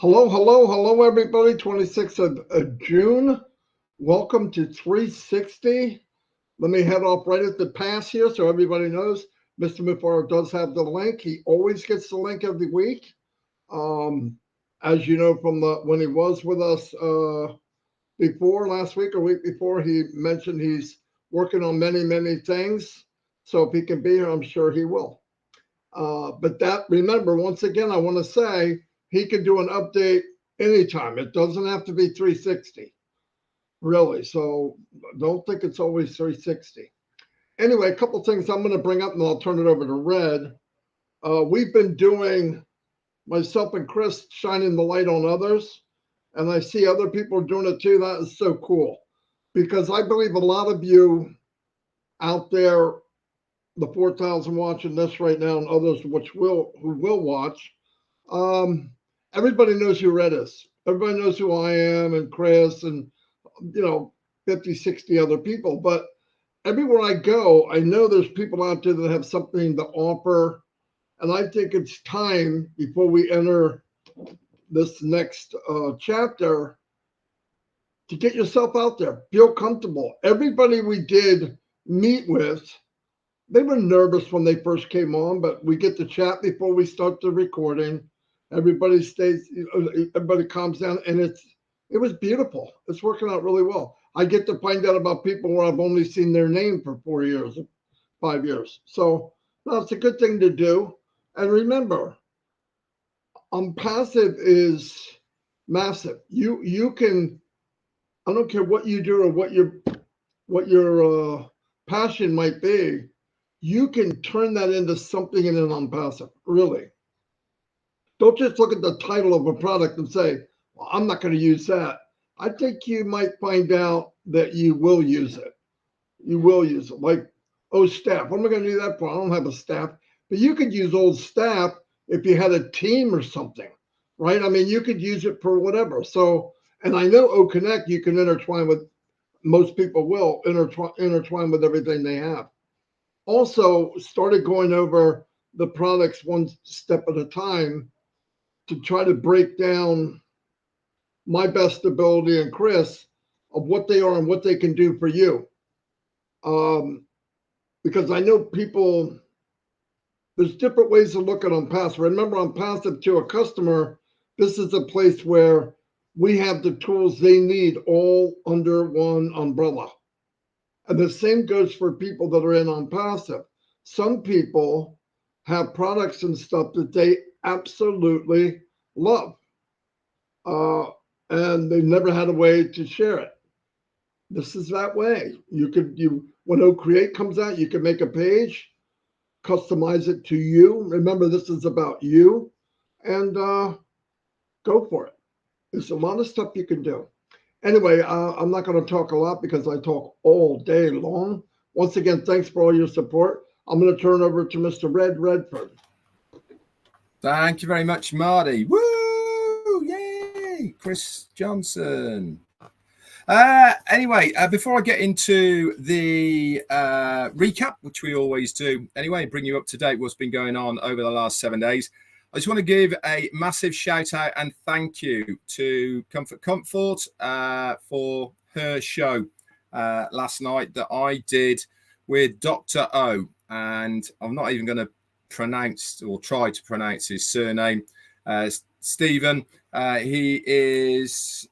Hello, hello, hello, everybody. 26th of June. Welcome to 360. Let me head off right at the pass here so everybody knows Mr. Mufareh does have the link. He always gets the link every week. As you know from when he was with us before last week or week before, he mentioned he's working on many, many things. So if he can be here, I'm sure he will. But remember, once again, I want to say he can do an update anytime. It doesn't have to be 360, really. So don't think it's always 360. Anyway, a couple things I'm going to bring up, and I'll turn it over to Red. We've been doing, myself and Chris, shining the light on others, and I see other people doing it too. That is so cool, because I believe a lot of you out there, the 4,000 watching this right now, and others who will watch, everybody knows who Red is. Everybody knows who I am and Chris and 50, 60 other people. But everywhere I go, I know there's people out there that have something to offer. And I think it's time, before we enter this next chapter, to get yourself out there. Feel comfortable. Everybody we did meet with, they were nervous when they first came on, but we get to chat before we start the recording. Everybody everybody calms down, and it was beautiful. It's working out really well. I get to find out about people where I've only seen their name for 4 years, 5 years. So no, it's a good thing to do. And remember, Onpassive is massive. You can, I don't care what you do or what your passion might be, you can turn that into something in an Onpassive, really. Don't just look at the title of a product and say, well, I'm not going to use that. I think you might find out that you will use it. You will use it. Like, staff. What am I going to do that for? I don't have a staff. But you could use old staff if you had a team or something, right? I mean, you could use it for whatever. So, and I know Connect you can intertwine with, most people will intertwine with everything they have. Also started going over the products one step at a time to try to break down my best ability and Chris of what they are and what they can do for you. Because I know people, there's different ways to look at Onpassive. Remember, Onpassive to a customer, this is a place where we have the tools they need all under one umbrella. And the same goes for people that are in Onpassive. Some people have products and stuff that they absolutely love. And they've never had a way to share it. This is that way. When O-Create comes out, you can make a page, customize it to you. Remember, this is about you, and go for it. There's a lot of stuff you can do. Anyway, I'm not going to talk a lot because I talk all day long. Once again, thanks for all your support. I'm going to turn over to Mr. Redfern. Thank you very much, Marty. Woo! Yay! Chris Johnson. Anyway, before I get into the recap, which we always do, anyway, bring you up to date what's been going on over the last 7 days, I just want to give a massive shout out and thank you to Comfort for her show last night that I did with Dr. O. And I'm not even going to pronounce or try to pronounce his surname. Stephen, he is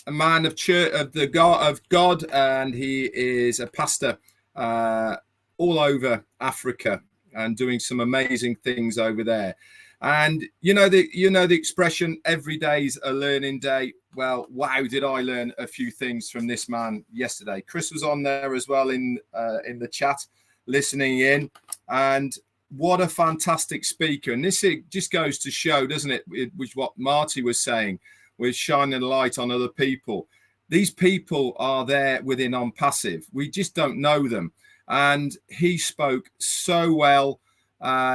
a man of church, of God, and he is a pastor all over Africa and doing some amazing things over there. And you know the expression, every day's a learning day. Well, wow, did I learn a few things from this man yesterday. Chris was on there as well in the chat, listening in, and what a fantastic speaker. And this, it just goes to show, doesn't it, with what Marty was saying, with shining a light on other people. These people are there within Onpassive. We just don't know them. And he spoke so well,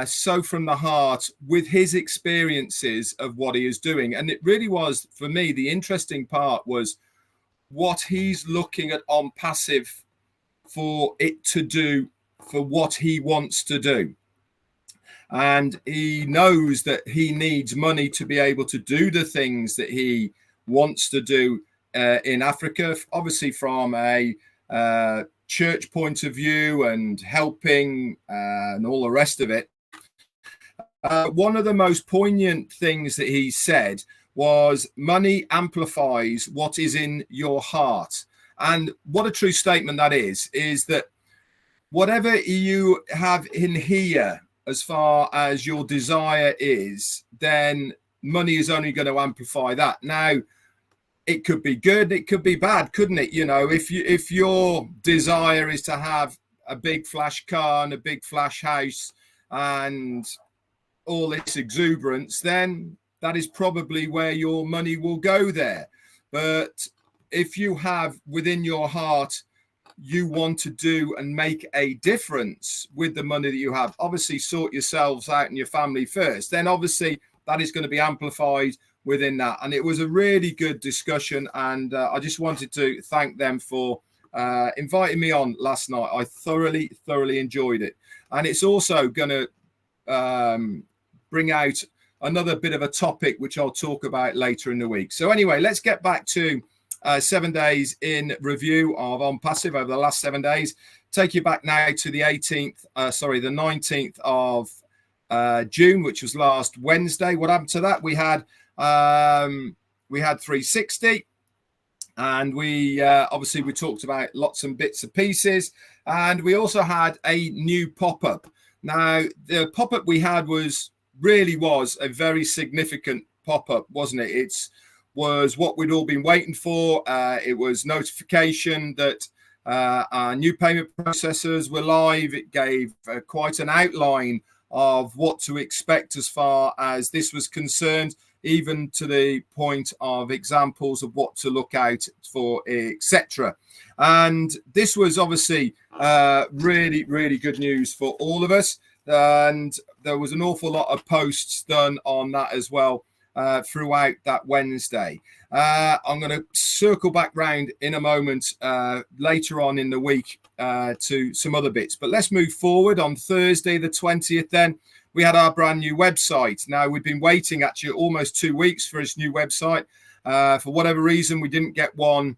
so from the heart, with his experiences of what he is doing. And it really was, for me, the interesting part was what he's looking at Onpassive for it to do, for what he wants to do. and he knows that he needs money to be able to do the things that he wants to do in Africa, obviously from a church point of view and helping and all the rest of it. One of the most poignant things that he said was, money amplifies what is in your heart. And what a true statement that is that whatever you have in here, as far as your desire is, then money is only going to amplify that. Now, it could be good, it could be bad, couldn't it? You know, if your desire is to have a big flash car and a big flash house and all this exuberance, then that is probably where your money will go there. But if you have within your heart, you want to do and make a difference with the money that you have, obviously sort yourselves out and your family first, then obviously that is going to be amplified within that. And it was a really good discussion, and I just wanted to thank them for inviting me on last night. I thoroughly enjoyed it, and it's also going to bring out another bit of a topic which I'll talk about later in the week. So anyway, let's get back to 7 days in review of Onpassive over the last 7 days. Take you back now to the 19th of June, which was last Wednesday. What happened to that? We had 360, and we obviously we talked about lots and bits and pieces, and we also had a new pop-up. Now, the pop-up we had was a very significant pop-up, wasn't it? It's was what we'd all been waiting for. It was notification that our new payment processors were live. It gave quite an outline of what to expect as far as this was concerned, even to the point of examples of what to look out for, etc. And this was obviously really good news for all of us. And there was an awful lot of posts done on that as well throughout that Wednesday. I'm going to circle back round in a moment later on in the week to some other bits. But let's move forward. On Thursday, the 20th, then, we had our brand new website. Now, we've been waiting actually almost 2 weeks for this new website. For whatever reason, we didn't get one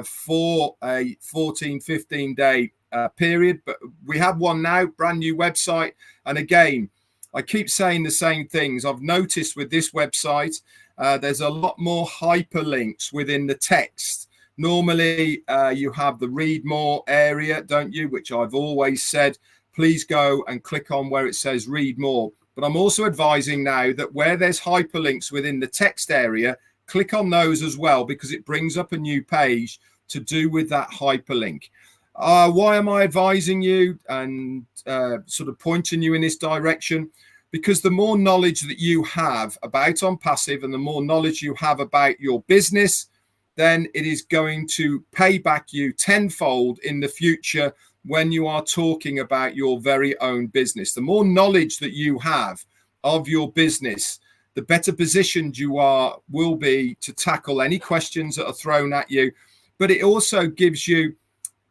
for a 15 day period, but we have one now, brand new website. And again, I keep saying the same things. I've noticed with this website, there's a lot more hyperlinks within the text. Normally, you have the read more area, don't you? Which I've always said, please go and click on where it says read more. But I'm also advising now that where there's hyperlinks within the text area, click on those as well, because it brings up a new page to do with that hyperlink. Why am I advising you and sort of pointing you in this direction? Because the more knowledge that you have about Onpassive and the more knowledge you have about your business, then it is going to pay back you tenfold in the future when you are talking about your very own business. The more knowledge that you have of your business, the better positioned you will be to tackle any questions that are thrown at you. But it also gives you,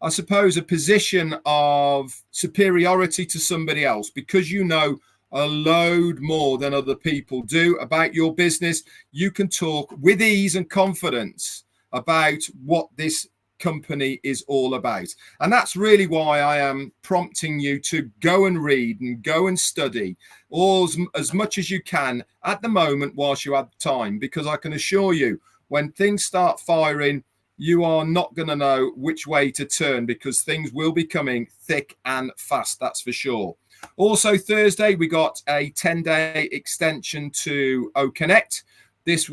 I suppose, a position of superiority to somebody else, because you know a load more than other people do about your business. You can talk with ease and confidence about what this company is all about. And that's really why I am prompting you to go and read and go and study all as much as you can at the moment whilst you have time, because I can assure you, when things start firing, you are not going to know which way to turn, because things will be coming thick and fast, that's for sure. Also, Thursday, we got a 10-day extension to OConnect. This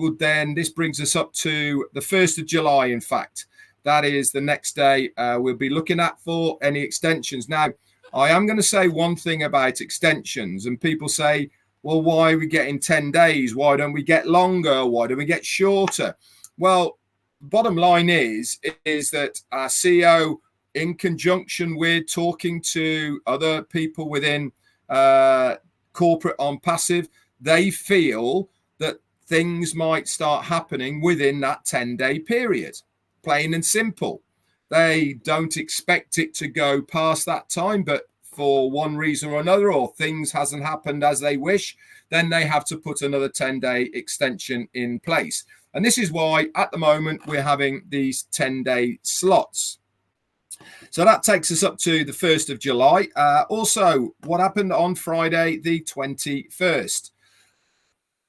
brings us up to the 1st of July, in fact. That is the next day we'll be looking at for any extensions. Now, I am going to say one thing about extensions, and people say, well, why are we getting 10 days? Why don't we get longer? Why don't we get shorter? Well, bottom line is that our CEO, in conjunction with talking to other people within corporate Onpassive, they feel that things might start happening within that 10-day period. Plain and simple. They don't expect it to go past that time, but for one reason or another, or things hasn't happened as they wish, then they have to put another 10-day extension in place. And this is why at the moment we're having these 10-day slots. So that takes us up to the 1st of July. Also, what happened on Friday, the 21st?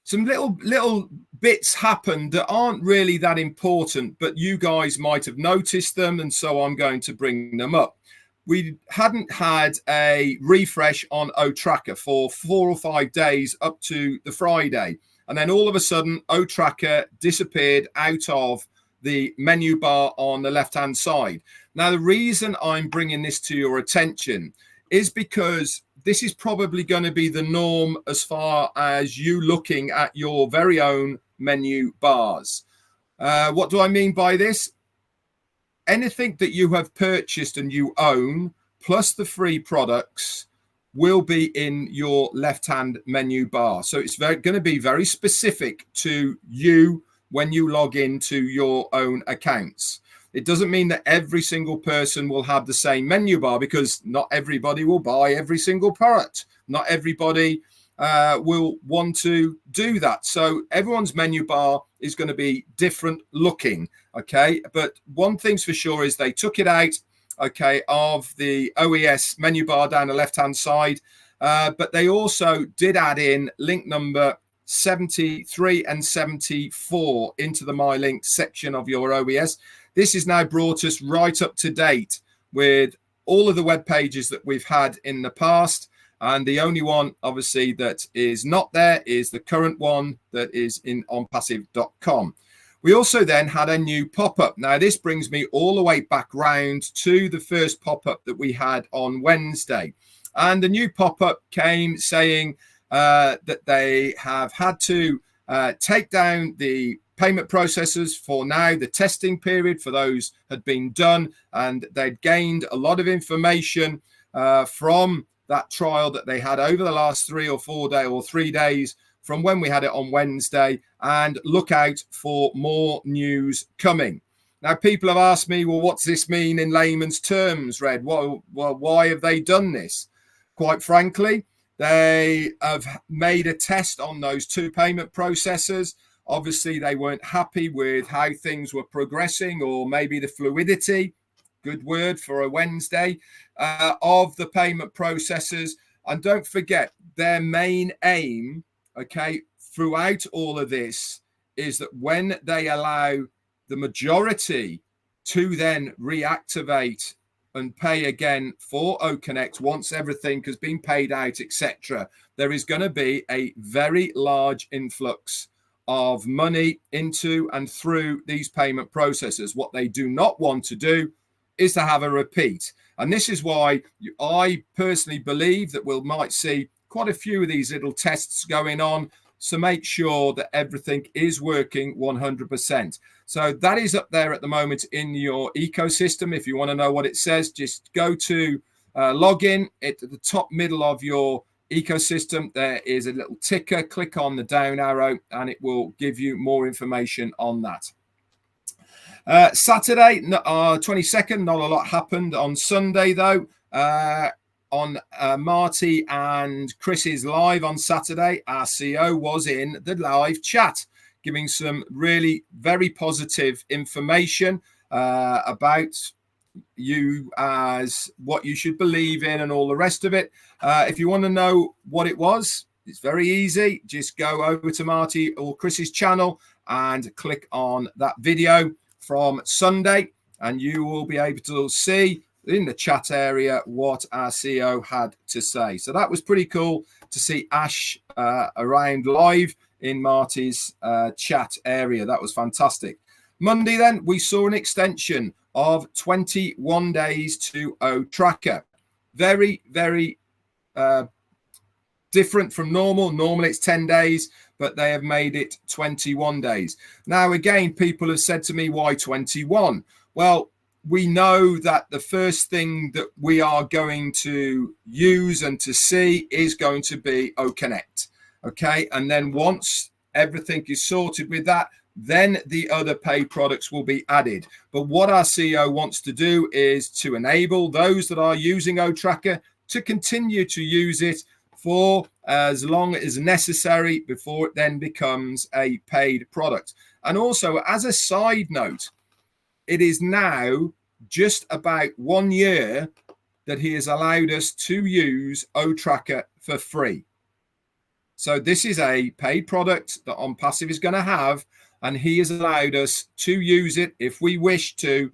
Some little bits happened that aren't really that important, but you guys might have noticed them, and so I'm going to bring them up. We hadn't had a refresh on OTracker for 4 or 5 days up to the Friday. And then all of a sudden, OTracker disappeared out of the menu bar on the left-hand side. Now, the reason I'm bringing this to your attention is because this is probably going to be the norm as far as you looking at your very own menu bars. What do I mean by this? Anything that you have purchased and you own, plus the free products, will be in your left-hand menu bar. So it's going to be very specific to you when you log into your own accounts. It doesn't mean that every single person will have the same menu bar, because not everybody will buy every single product. Not everybody will want to do that. So everyone's menu bar is going to be different looking, okay? But one thing's for sure is they took it out, okay, of the OES menu bar down the left-hand side, but they also did add in link number 73 and 74 into the My Link section of your OES. This has now brought us right up to date with all of the web pages that we've had in the past. And the only one, obviously, that is not there is the current one that is in onpassive.com. We also then had a new pop-up. Now, this brings me all the way back round to the first pop-up that we had on Wednesday. And the new pop-up came saying that they have had to take down the payment processors for now. The testing period for those had been done, and they'd gained a lot of information from that trial that they had over the last 3 or 4 days or 3 days from when we had it on Wednesday, and look out for more news coming. Now, people have asked me, well, what's this mean in layman's terms, Red? Well, why have they done this? Quite frankly, they have made a test on those 2 payment processors. Obviously, they weren't happy with how things were progressing, or maybe the fluidity, good word for a Wednesday, of the payment processors. And don't forget, their main aim, okay, throughout all of this is that when they allow the majority to then reactivate and pay again for OConnect once everything has been paid out, etc., there is going to be a very large influx of money into and through these payment processors. What they do not want to do is to have a repeat. And this is why I personally believe that we might see quite a few of these little tests going on, so make sure that everything is working 100%. So that is up there at the moment in your ecosystem. If you want to know what it says, just go to login. At the top middle of your ecosystem, there is a little ticker. Click on the down arrow and it will give you more information on that. Saturday, 22nd, not a lot happened. On Sunday, though, on Marty and Chris's live on Saturday, our CEO was in the live chat, giving some really very positive information about you as what you should believe in and all the rest of it. If you want to know what it was, it's very easy. Just go over to Marty or Chris's channel and click on that video from Sunday, and you will be able to see in the chat area what our CEO had to say. So that was pretty cool to see Ash around live in Marty's chat area. That was fantastic. Monday, then, we saw an extension of 21 days to OTracker. Very, very different from normal. Normally it's 10 days, but they have made it 21 days. Now, again, people have said to me, why 21? Well, we know that the first thing that we are going to use and to see is going to be OConnect. Okay. And then once everything is sorted with that, then the other pay products will be added. But what our CEO wants to do is to enable those that are using OTracker to continue to use it for as long as necessary before it then becomes a paid product. And also, as a side note, it is now just about 1 year that he has allowed us to use OTracker for free. So this is a paid product that Onpassive is going to have, and he has allowed us to use it if we wish to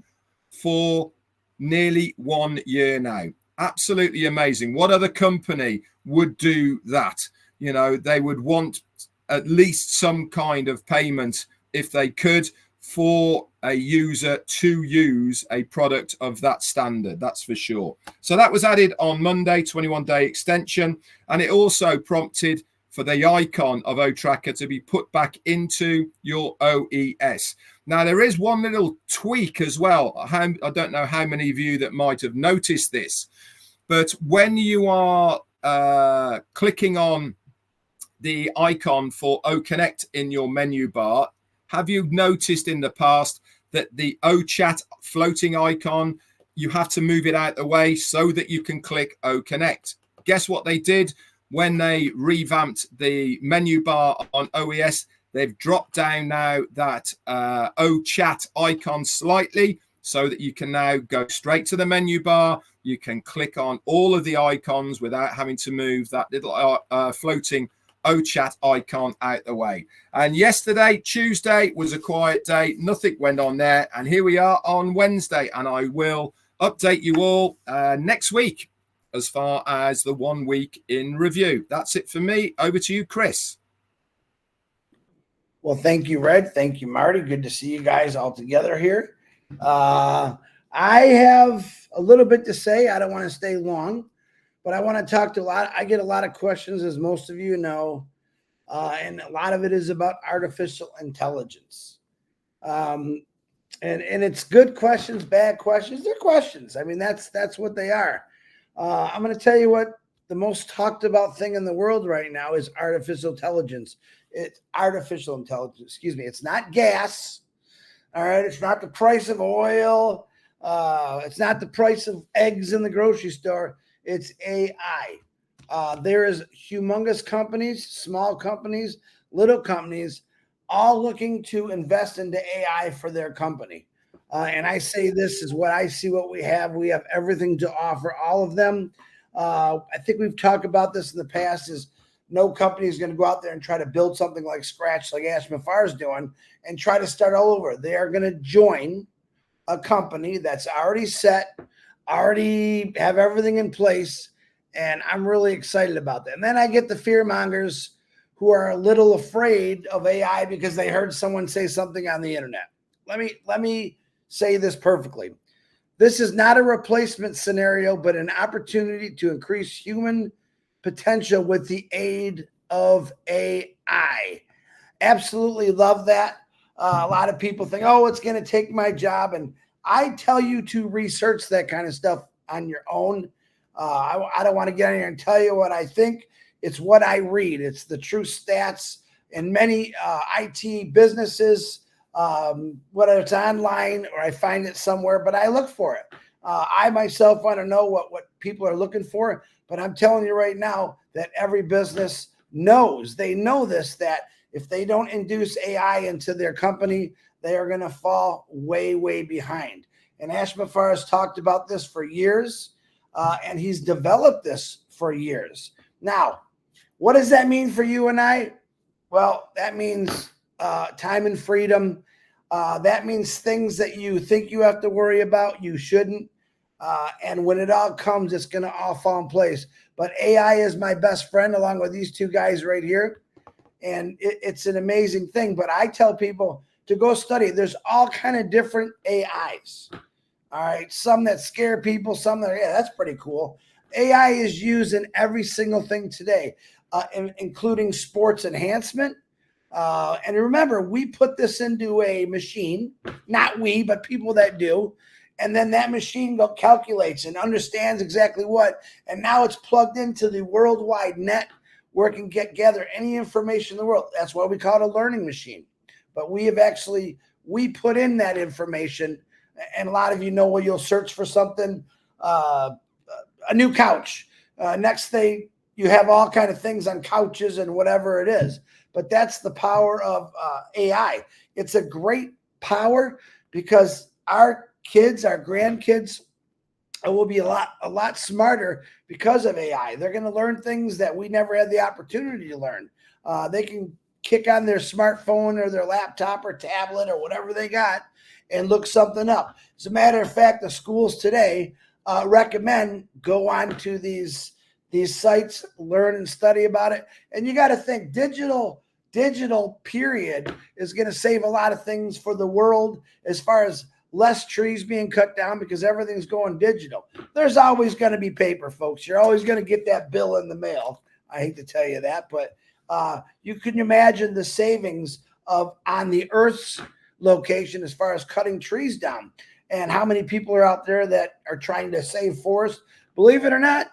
for nearly 1 year now. Absolutely amazing. What other company would do that? You know, they would want at least some kind of payment if they could for a user to use a product of that standard, that's for sure. So that was added on Monday, 21-day extension, and it also prompted for the icon of OTracker to be put back into your OES. Now, there is one little tweak as well. I don't know how many of you that might have noticed this, but when you are clicking on the icon for OConnect in your menu bar, have you noticed in the past that the OChat floating icon, you have to move it out the way so that you can click OConnect? Guess what they did when they revamped the menu bar on OES? They've dropped down now that OChat icon slightly so that you can now go straight to the menu bar. You can click on all of the icons without having to move that little floating OChat icon out the way. And yesterday, Tuesday, was a quiet day. Nothing went on there. And here we are on Wednesday. And I will update you all next week as far as the 1 week in review. That's it for me. Over to you, Chris. Well, thank you, Red. Thank you, Marty. Good to see you guys all together here. I have a little bit to say. I don't want to stay long, but I want to talk to a lot. I get a lot of questions, as most of you know, and a lot of it is about artificial intelligence. And it's good questions, bad questions. They're questions. I mean, that's what they are. I'm going to tell you what the most talked about thing in the world right now is artificial intelligence. It's artificial intelligence. Excuse me. It's not gas. All right. It's not the price of oil. It's not the price of eggs in the grocery store. It's AI. There is humongous companies, small companies, little companies, all looking to invest into AI for their company. And I say this is what I see, what we have. We have everything to offer all of them. I think we've talked about this in the past, is no company is going to go out there and try to build something like scratch, like Ash Mufareh is doing, and try to start all over. They are going to join a company that's already set, already have everything in place, and I'm really excited about that. And then I get the fear mongers who are a little afraid of AI because they heard someone say something on the internet. Let me say this perfectly. This is not a replacement scenario, but an opportunity to increase human potential with the aid of AI. Absolutely love that. A lot of people think, oh, it's going to take my job. And I tell you to research that kind of stuff on your own. I don't want to get in here and tell you what I think. It's what I read. It's the true stats in many IT businesses, whether it's online or I find it somewhere, but I look for it. I myself want to know what people are looking for, but I'm telling you right now that every business knows, they know this, that if they don't induce AI into their company, they are going to fall way, way behind. And Ash Mufareh has talked about this for years, and he's developed this for years. Now, what does that mean for you and I? Well, that means time and freedom. That means things that you think you have to worry about, you shouldn't. And when it all comes, it's going to all fall in place. But AI is my best friend, along with these two guys right here. And it's an amazing thing. But I tell people to go study. There's all kind of different AIs. All right. Some that scare people, some that, yeah, that's pretty cool. AI is used in every single thing today, including sports enhancement. And remember, we put this into a machine, not we, but people that do. And then that machine calculates and understands exactly what. And now it's plugged into the worldwide net where it can gather any information in the world. That's why we call it a learning machine. But we put in that information. And a lot of you know, when you'll search for something, a new couch. Next day, you have all kind of things on couches and whatever it is. But that's the power of AI. It's a great power because our kids, our grandkids, will be a lot smarter because of AI. They're going to learn things that we never had the opportunity to learn. They can kick on their smartphone or their laptop or tablet or whatever they got and look something up. As a matter of fact, the schools today recommend go on to these sites, learn and study about it. And you got to think digital period is going to save a lot of things for the world as far as less trees being cut down because everything's going digital. There's always going to be paper, folks. You're always going to get that bill in the mail. I hate to tell you that, but you can imagine the savings of on the Earth's location as far as cutting trees down and how many people are out there that are trying to save forest. Believe it or not,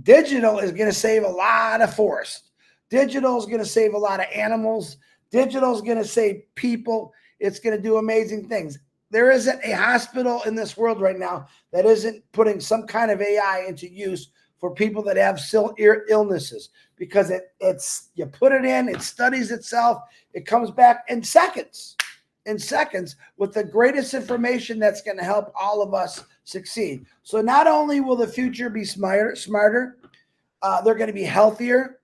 digital is going to save a lot of forest. Digital is going to save a lot of animals. Digital is going to save people. It's going to do amazing things. There isn't a hospital in this world right now that isn't putting some kind of AI into use for people that have illnesses because it's you put it in, it studies itself, it comes back in seconds with the greatest information that's going to help all of us succeed. So not only will the future be smarter, they're going to be healthier,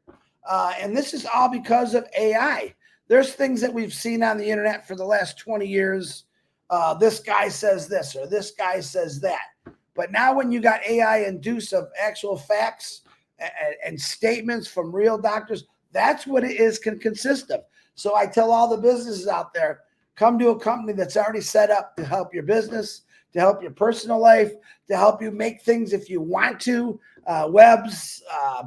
and this is all because of AI. There's things that we've seen on the internet for the last 20 years. This guy says this or this guy says that. But now when you got AI induced of actual facts and statements from real doctors, that's what it is can consist of. So I tell all the businesses out there, come to a company that's already set up to help your business, to help your personal life, to help you make things if you want to, webs,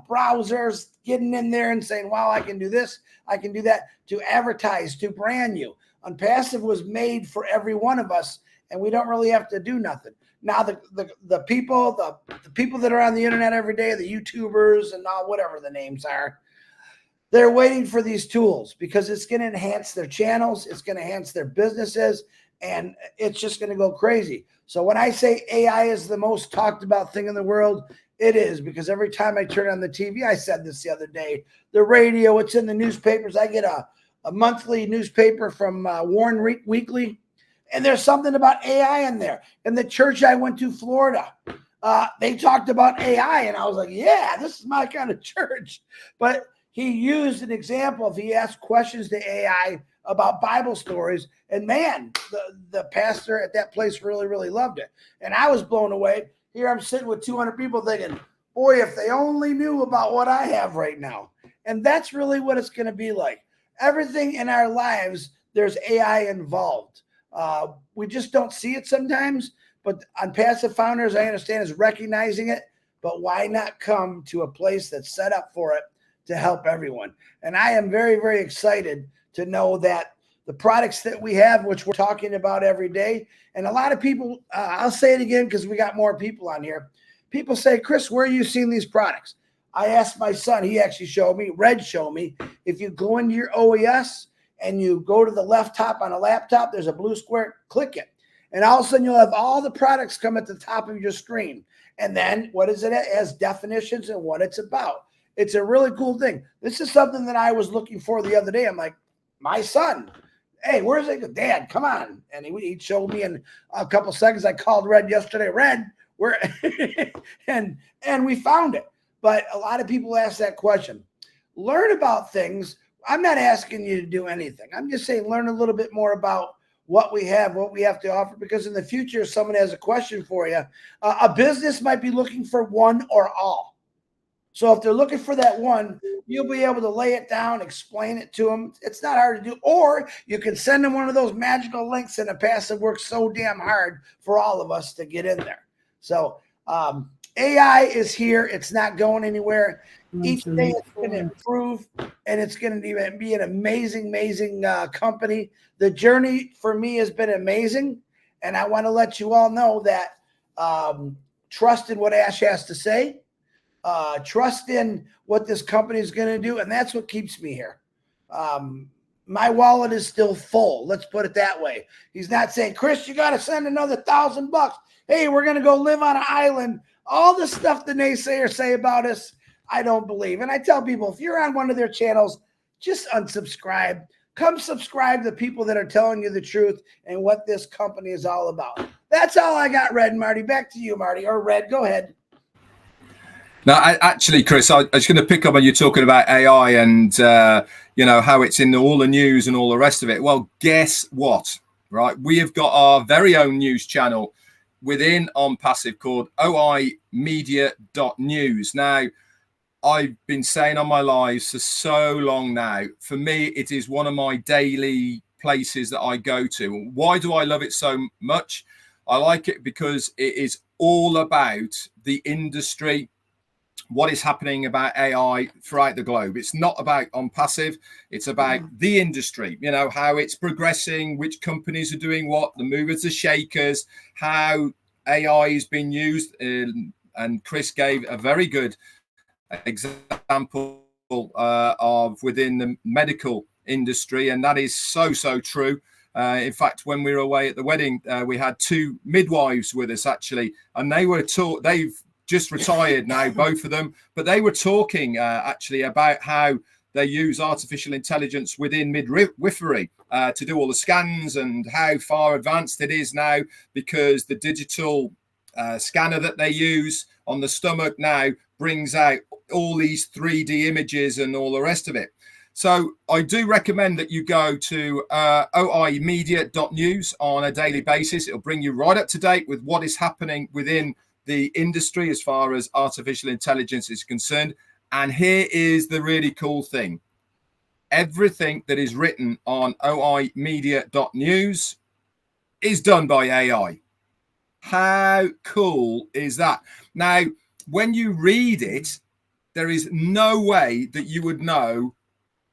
browsers, getting in there and saying, wow, I can do this, I can do that, to advertise, to brand you. Onpassive was made for every one of us, and we don't really have to do nothing. Now the people that are on the internet every day, the YouTubers and all whatever the names are, they're waiting for these tools because it's going to enhance their channels, it's going to enhance their businesses, and it's just going to go crazy. So when I say AI is the most talked about thing in the world, it is, because every time I turn on the TV, I said this the other day, the radio, it's in the newspapers. I get a monthly newspaper from Warren Weekly, and there's something about AI in there. In the church I went to, Florida, they talked about AI, and I was like, yeah, this is my kind of church. But he used an example of he asked questions to AI about Bible stories, and man, the pastor at that place really, really loved it. And I was blown away. Here I'm sitting with 200 people thinking, boy, if they only knew about what I have right now. And that's really what it's going to be like. Everything in our lives, there's AI involved. We just don't see it sometimes, but Onpassive Founders, I understand, is recognizing it, but why not come to a place that's set up for it to help everyone? And I am very, very excited to know that the products that we have, which we're talking about every day, and a lot of people, I'll say it again because we got more people on here. People say, Chris, where are you seeing these products? I asked my son, he actually showed me, Red showed me, if you go into your OES and you go to the left top on a laptop, there's a blue square, click it. And all of a sudden you'll have all the products come at the top of your screen. And then what is it? It has definitions and what it's about. It's a really cool thing. This is something that I was looking for the other day. I'm like, my son, hey, where's it? Dad, come on. And he showed me in a couple seconds. I called Red yesterday. Red, where? and we found it. But a lot of people ask that question. Learn about things. I'm not asking you to do anything. I'm just saying learn a little bit more about what we have to offer, because in the future, if someone has a question for you, a business might be looking for one or all. So if they're looking for that one, you'll be able to lay it down, explain it to them. It's not hard to do. Or you can send them one of those magical links, and Onpassive works so damn hard for all of us to get in there. So AI is here. It's not going anywhere. Each day it's going to improve, and it's going to be an amazing, amazing company. The journey for me has been amazing, and I want to let you all know that trust in what Ash has to say. Trust in what this company is going to do, and that's what keeps me here. My wallet is still full. Let's put it that way. He's not saying, Chris, you got to send another $1,000. Hey, we're going to go live on an island All the stuff the naysayers say about us, I don't believe. And I tell people, if you're on one of their channels, just unsubscribe. Come subscribe to the people that are telling you the truth and what this company is all about. That's all I got, Red and Marty. Back to you, Marty. Or Red, go ahead. No, actually, Chris, I was going to pick up on you talking about AI and, how it's in all the news and all the rest of it. Well, guess what? Right. We have got our very own news channel within Onpassive called oimedia.news. Now, I've been saying on my lives for so long now, for me, it is one of my daily places that I go to. Why do I love it so much? I like it because it is all about the industry, what is happening about AI throughout the globe. It's not about Onpassive, it's about the industry, how it's progressing, which companies are doing what, the movers, the shakers, how AI is being used. And Chris gave a very good example of within the medical industry, and that is so true. In fact, when we were away at the wedding, we had two midwives with us actually, and they were taught. They've just retired now, both of them, but they were talking actually about how they use artificial intelligence within midwifery to do all the scans, and how far advanced it is now, because the digital scanner that they use on the stomach now brings out all these 3D images and all the rest of it. So I do recommend that you go to oimedia.news on a daily basis. It'll bring you right up to date with what is happening within the industry as far as artificial intelligence is concerned. And here is the really cool thing. Everything that is written on oimedia.news is done by AI. How cool is that? Now, when you read it, there is no way that you would know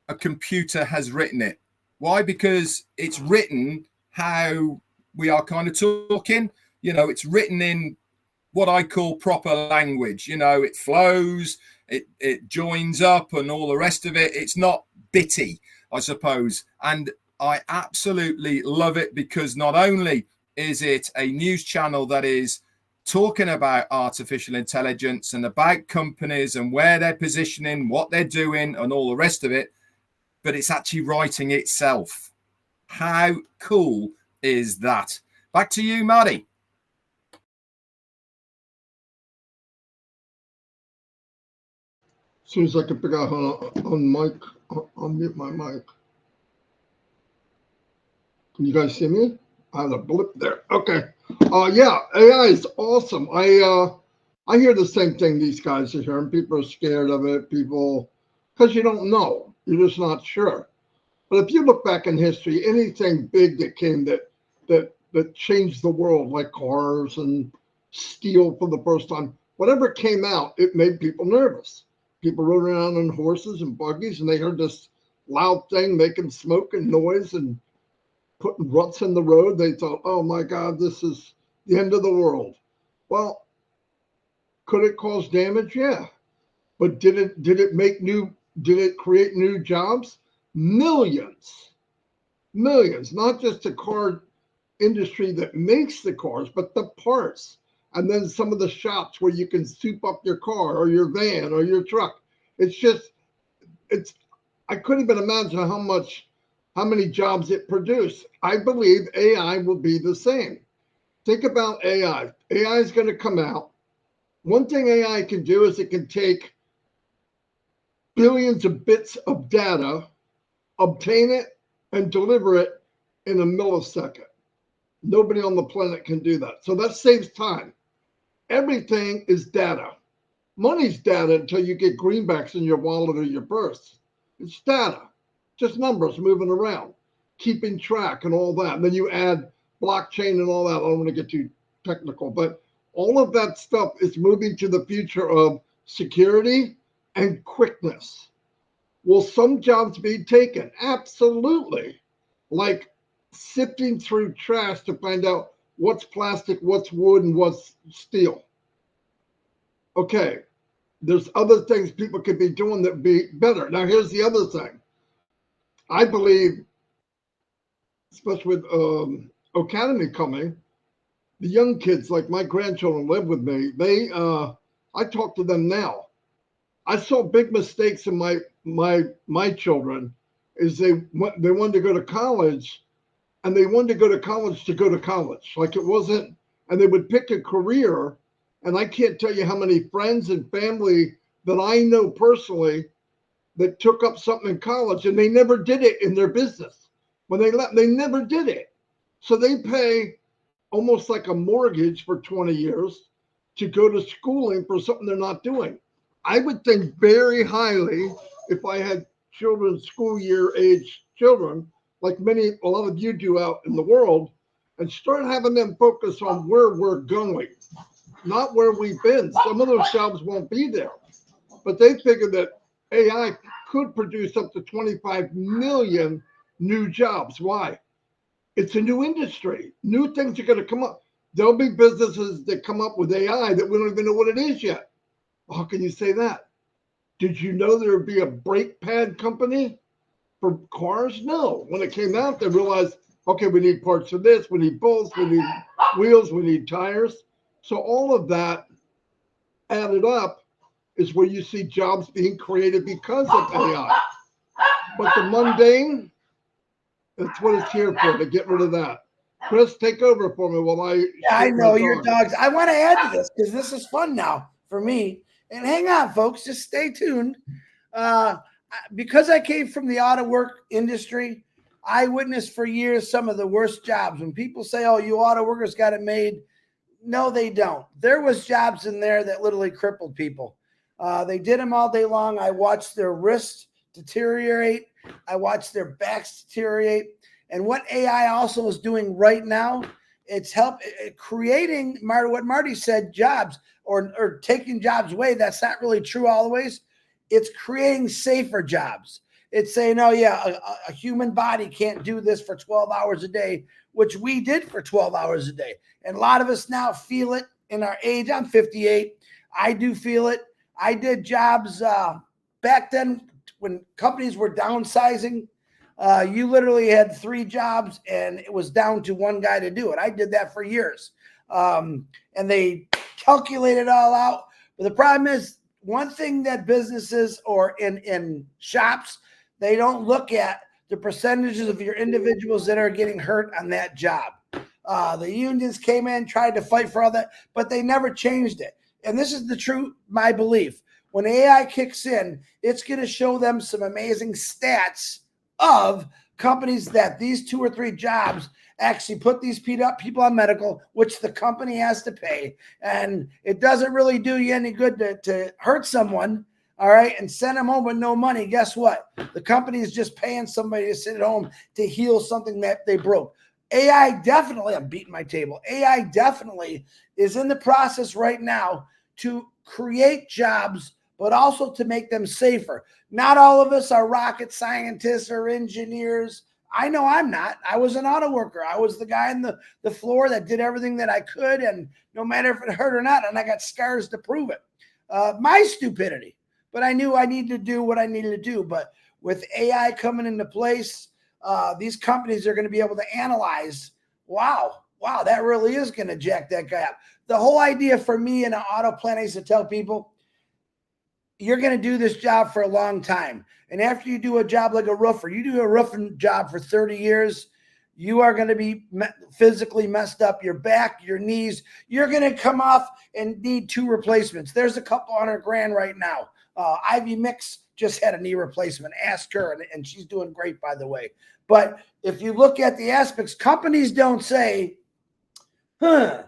a computer has written it. Why? Because it's written how we are kind of talking. It's written in what I call proper language. It flows, it joins up and all the rest of it. It's not bitty, I suppose. And I absolutely love it, because not only is it a news channel that is talking about artificial intelligence and about companies and where they're positioning, what they're doing and all the rest of it, but it's actually writing itself. How cool is that? Back to you, Marty. As soon as I can figure out how to unmute my mic. Can you guys see me? I had a blip there. Okay. Yeah, AI is awesome. I hear the same thing these guys are hearing. People are scared of it. Because you don't know. You're just not sure. But if you look back in history, anything big that came that changed the world, like cars and steel for the first time, whatever came out, it made people nervous. People rode around on horses and buggies, and they heard this loud thing making smoke and noise and putting ruts in the road. They thought, oh my God, this is the end of the world. Well, could it cause damage? Yeah. But did it create new jobs? Millions, not just the car industry that makes the cars, but the parts. And then some of the shops where you can soup up your car or your van or your truck. I couldn't even imagine how many jobs it produced. I believe AI will be the same. Think about AI. AI is going to come out. One thing AI can do is it can take billions of bits of data, obtain it, and deliver it in a millisecond. Nobody on the planet can do that. So that saves time. Everything is data. Money's data until you get greenbacks in your wallet or your purse. It's data, just numbers moving around, keeping track and all that. And then you add blockchain and all that. I don't want to get too technical, but all of that stuff is moving to the future of security and quickness. Will some jobs be taken? Absolutely. Like sifting through trash to find out what's plastic, what's wood, and what's steel. Okay, there's other things people could be doing that would be better. Now, here's the other thing. I believe, especially with Academy coming, the young kids, like my grandchildren live with me, I talk to them now. I saw big mistakes in my children is they wanted to go to college, and they wanted to go to college to go to college. Like it wasn't, and they would pick a career. And I can't tell you how many friends and family that I know personally that took up something in college and they never did it in their business. When they left, they never did it. So they pay almost like a mortgage for 20 years to go to schooling for something they're not doing. I would think very highly if I had children, school year age children, like a lot of you do out in the world, and start having them focus on where we're going, not where we've been. Some of those jobs won't be there, but they figure that AI could produce up to 25 million new jobs. Why? It's a new industry. New things are going to come up. There'll be businesses that come up with AI that we don't even know what it is yet. How can you say that? Did you know there would be a brake pad company for cars? No. When it came out, they realized, okay, we need parts for this, we need bolts, we need wheels, we need tires. So all of that added up is where you see jobs being created because of AI. But the mundane, that's what it's here for, to get rid of that. Chris, take over for me while I know your dogs. I want to add to this because this is fun now for me. And hang on, folks, just stay tuned. Because I came from the auto work industry, I witnessed for years some of the worst jobs. When people say, oh, you auto workers got it made. No, they don't. There was jobs in there that literally crippled people. They did them all day long. I watched their wrists deteriorate. I watched their backs deteriorate. And what AI also is doing right now, it's creating, what Marty said, jobs or taking jobs away. That's not really true always. It's creating safer jobs. It's saying, oh, yeah, a human body can't do this for 12 hours a day, which we did for 12 hours a day. And a lot of us now feel it in our age. I'm 58. I do feel it. I did jobs back then when companies were downsizing. You literally had 3 jobs and it was down to 1 guy to do it. I did that for years. And they calculated it all out. But the problem is, one thing that businesses or in shops, they don't look at the percentages of your individuals that are getting hurt on that job. The unions came in, tried to fight for all that, but they never changed it. And this is the truth, my belief. When AI kicks in, it's going to show them some amazing stats of companies that these 2 or 3 jobs actually put these people on medical, which the company has to pay. And it doesn't really do you any good to hurt someone, all right, and send them home with no money. Guess what? The company is just paying somebody to sit at home to heal something that they broke. AI definitely, I'm beating my table, AI definitely is in the process right now to create jobs, but also to make them safer. Not all of us are rocket scientists or engineers. I know I'm not. I was an auto worker. I was the guy on the floor that did everything that I could, and no matter if it hurt or not, and I got scars to prove it. My stupidity. But I knew I needed to do what I needed to do. But with AI coming into place, these companies are going to be able to analyze, wow, that really is going to jack that guy up. The whole idea for me in an auto plant is to tell people, you're going to do this job for a long time. And after you do a job like a roofer, you do a roofing job for 30 years, you are going to be physically messed up. Your back, your knees, you're going to come off and need 2 replacements. There's a couple $100,000 right now. Ivy Mix just had a knee replacement. Ask her, and she's doing great, by the way. But if you look at the aspects, companies don't say, wonder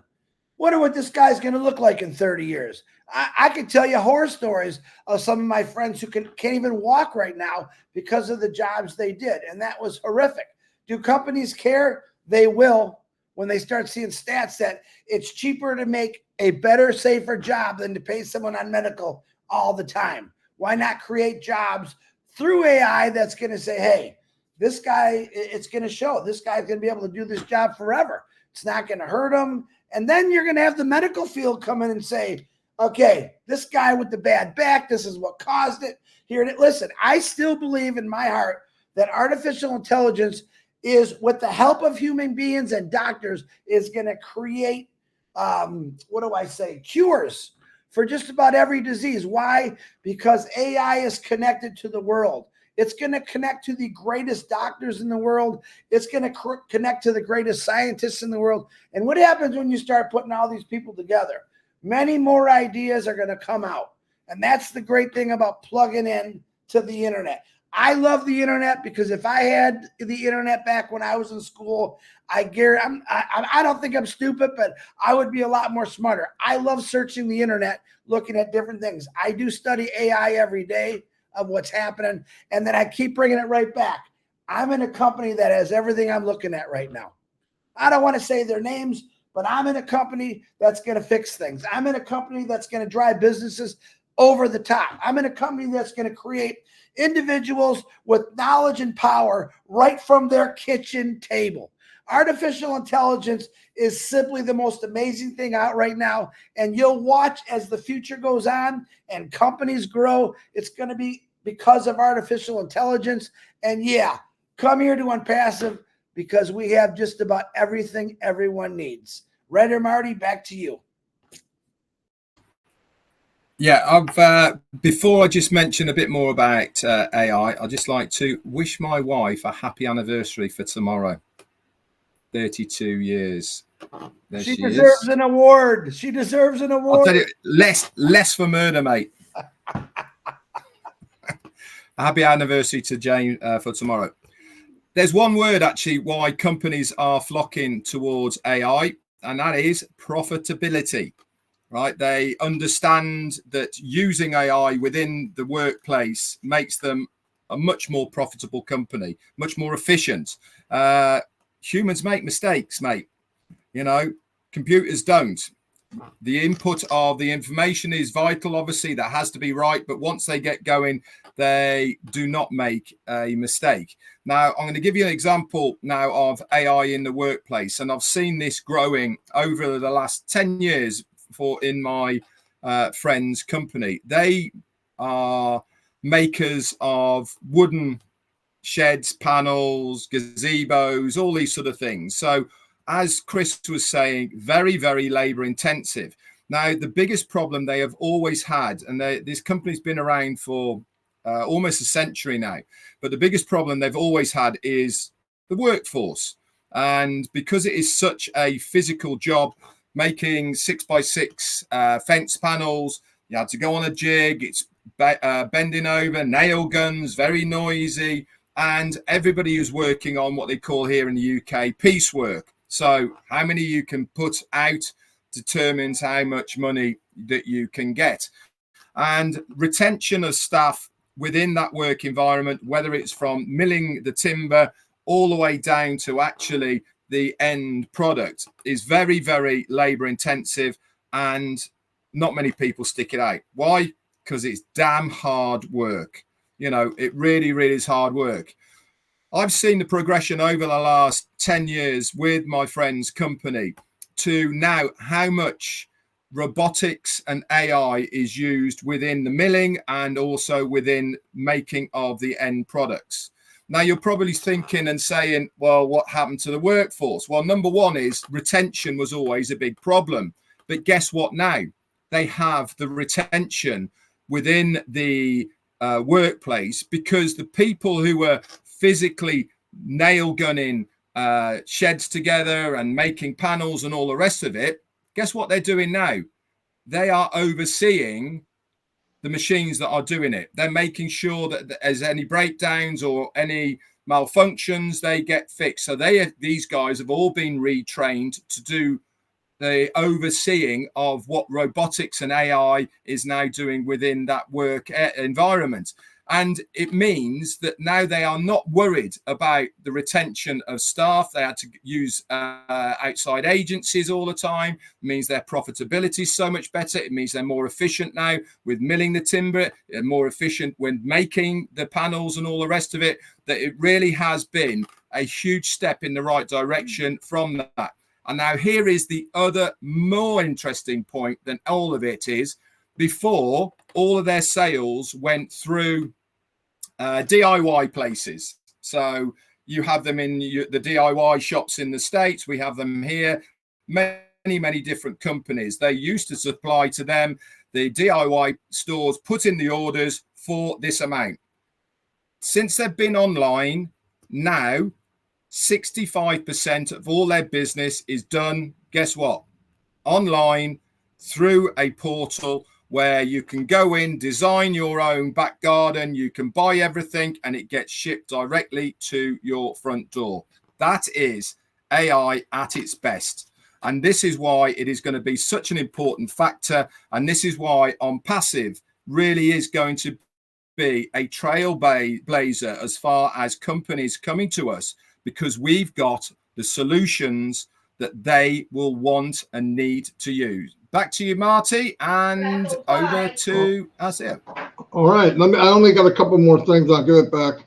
what this guy's going to look like in 30 years. I can tell you horror stories of some of my friends who can't even walk right now because of the jobs they did. And that was horrific. Do companies care? They will when they start seeing stats that it's cheaper to make a better, safer job than to pay someone on medical all the time. Why not create jobs through AI that's going to say, hey, this guy, it's going to show this guy's going to be able to do this job forever. It's not going to hurt him. And then you're going to have the medical field come in and say, okay, this guy with the bad back, this is what caused it. Here, listen, I still believe in my heart that artificial intelligence is, with the help of human beings and doctors, is going to create what do I say, cures for just about every disease. Why? Because AI is connected to the world. It's going to connect to the greatest doctors in the world. It's going to connect to the greatest scientists in the world. And what happens when you start putting all these people together? Many more ideas are going to come out. And that's the great thing about plugging in to the internet. I love the internet because if I had the internet back when I was in school, I don't think I'm stupid, but I would be a lot more smarter. I love searching the internet, looking at different things. I do study AI every day of what's happening, and then I keep bringing it right back. I'm in a company that has everything I'm looking at right now. I don't want to say their names, but I'm in a company that's going to fix things. I'm in a company that's going to drive businesses over the top. I'm in a company that's going to create individuals with knowledge and power right from their kitchen table. Artificial intelligence is simply the most amazing thing out right now. And you'll watch as the future goes on and companies grow. It's going to be because of artificial intelligence. And yeah, come here to Onpassive because we have just about everything everyone needs. Red or Marty, back to you. Yeah, before I just mention a bit more about AI, I'd just like to wish my wife a happy anniversary for tomorrow. 32 years. There she deserves an award. She deserves an award. I'll tell you, less for murder, mate. Happy anniversary to Jane for tomorrow. There's one word actually why companies are flocking towards AI, and that is profitability. Right? They understand that using AI within the workplace makes them a much more profitable company, much more efficient. Humans make mistakes, mate. You know, computers don't. The input of the information is vital. Obviously, that has to be right. But once they get going, they do not make a mistake. Now, I'm going to give you an example now of AI in the workplace. And I've seen this growing over the last 10 years in my friend's company. They are makers of wooden sheds, panels, gazebos, all these sort of things. So as Chris was saying, very, very labor intensive. Now, the biggest problem they have always had, and this company's been around for almost a century now, but the biggest problem they've always had is the workforce. And because it is such a physical job, making 6x6 fence panels, you had to go on a jig, it's bending over, nail guns, very noisy, and everybody is working on what they call here in the UK piecework. So how many you can put out determines how much money that you can get. And retention of staff within that work environment, whether it's from milling the timber all the way down to actually the end product, is very, very labor intensive, and not many people stick it out. Why? Because it's damn hard work. You know, it really, really is hard work. I've seen the progression over the last 10 years with my friend's company to now how much robotics and AI is used within the milling and also within making of the end products. Now, you're probably thinking and saying, well, what happened to the workforce? Well, number one is retention was always a big problem. But guess what now? They have the retention within the workplace because the people who were physically nail gunning sheds together and making panels and all the rest of it, guess what they're doing now? They are overseeing the machines that are doing it. They're making sure that there's any breakdowns or any malfunctions, they get fixed. So these guys have all been retrained to do the overseeing of what robotics and AI is now doing within that work environment. And it means that now they are not worried about the retention of staff. They had to use outside agencies all the time. It means their profitability is so much better. It means they're more efficient now with milling the timber, more efficient when making the panels and all the rest of it, that it really has been a huge step in the right direction from that. And now here is the other more interesting point than all of it is, before all of their sales went through DIY places. So you have them in the DIY shops in the States. We have them here. Many many different companies. They used to supply to them. The DIY stores put in the orders for this amount. Since they've been online, now 65% of all their business is done, guess what? Online through a portal where you can go in, design your own back garden, you can buy everything, and it gets shipped directly to your front door. That is AI at its best. And this is why it is going to be such an important factor. And this is why Onpassive really is going to be a trailblazer as far as companies coming to us, because we've got the solutions that they will want and need to use. Back to you, Marty, and over to Azir. All right. I only got a couple more things. I'll give it back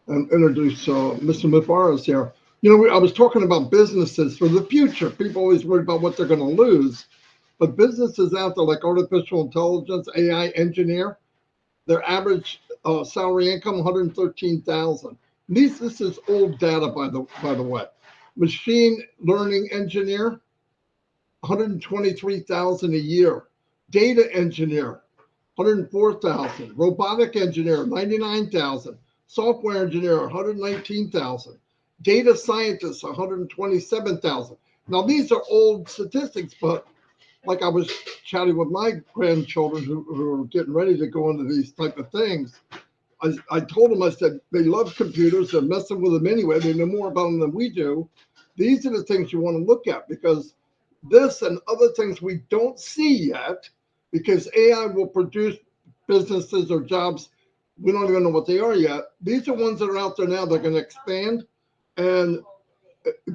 and introduce Mr. Mufareh here. You know, I was talking about businesses for the future. People always worry about what they're going to lose. But businesses out there like artificial intelligence, AI engineer, their average salary income, $113,000. This is old data, by the way. Machine learning engineer, $123,000 a year. Data engineer, $104,000. Robotic engineer, $99,000. Software engineer, $119,000. Data scientist, $127,000. Now these are old statistics, but like I was chatting with my grandchildren who are getting ready to go into these type of things. I told them, I said, they love computers. They're messing with them anyway. They know more about them than we do. These are the things you want to look at, because this and other things we don't see yet, because AI will produce businesses or jobs. We don't even know what they are yet. These are ones that are out there now. They're going to expand. And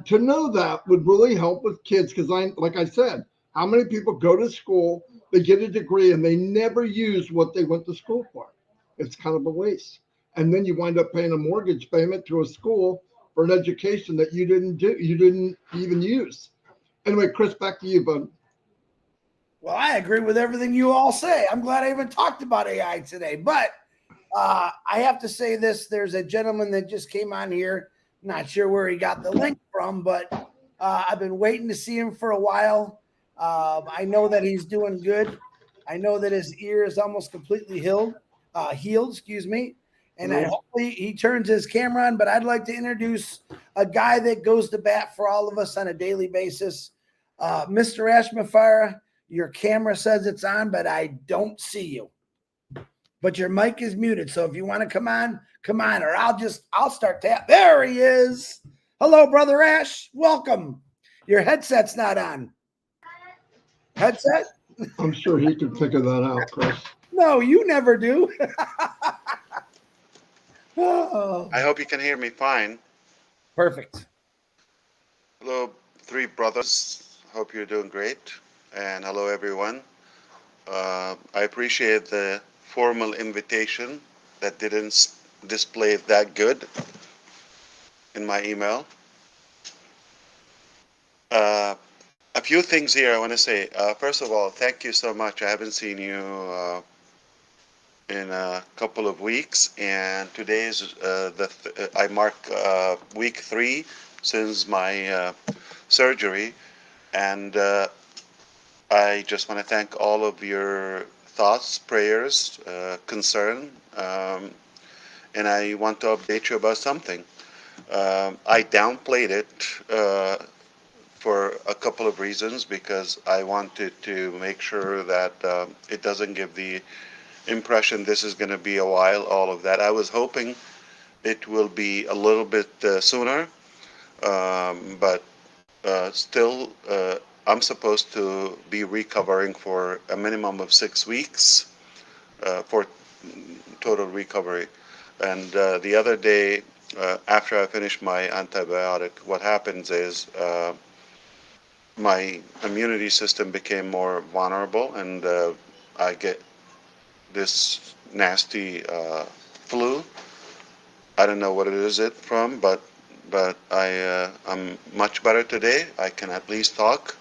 to know that would really help with kids, because like I said, how many people go to school, they get a degree, and they never use what they went to school for? It's kind of a waste. And then you wind up paying a mortgage payment to a school for an education that you didn't even use. Anyway, Chris, back to you, bud. Well, I agree with everything you all say. I'm glad I even talked about AI today. But I have to say this. There's a gentleman that just came on here. Not sure where he got the link from, but I've been waiting to see him for a while. I know that he's doing good. I know that his ear is almost completely healed, excuse me. And hopefully he turns his camera on. But I'd like to introduce a guy that goes to bat for all of us on a daily basis. Mr. Mufareh, your camera says it's on, but I don't see you. But your mic is muted. So if you want to come on, or I'll start tap. There he is. Hello, Brother Ash. Welcome. Your headset's not on. Headset? I'm sure he could figure that out, Chris. No, you never do. Oh. I hope you can hear me fine. Perfect. Hello, three brothers. Hope you're doing great. And hello, everyone. I appreciate the formal invitation that didn't display that good in my email. A few things here I want to say. First of all, thank you so much. I haven't seen you in a couple of weeks, and today is I mark week 3 since my surgery, and I just want to thank all of your thoughts, prayers, concern, and I want to update you about something. I downplayed it for a couple of reasons, because I wanted to make sure that it doesn't give the impression this is going to be a while, all of that. I was hoping it will be a little bit sooner, but still I'm supposed to be recovering for a minimum of 6 weeks for total recovery. And the other day, after I finish my antibiotic, what happens is my immunity system became more vulnerable, and I get this nasty flu. I don't know what it is from, but I'm much better today. I can at least talk.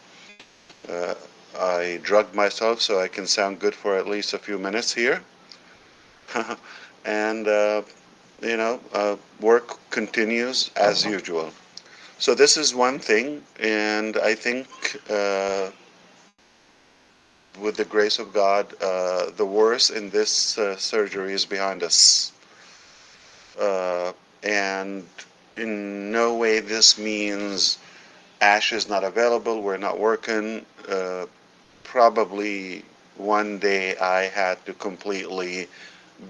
I drugged myself so I can sound good for at least a few minutes here. And work continues as usual. So this is one thing, and I think with the grace of God, the worst in this surgery is behind us. And in no way this means Ash is not available, we're not working. Probably one day I had to completely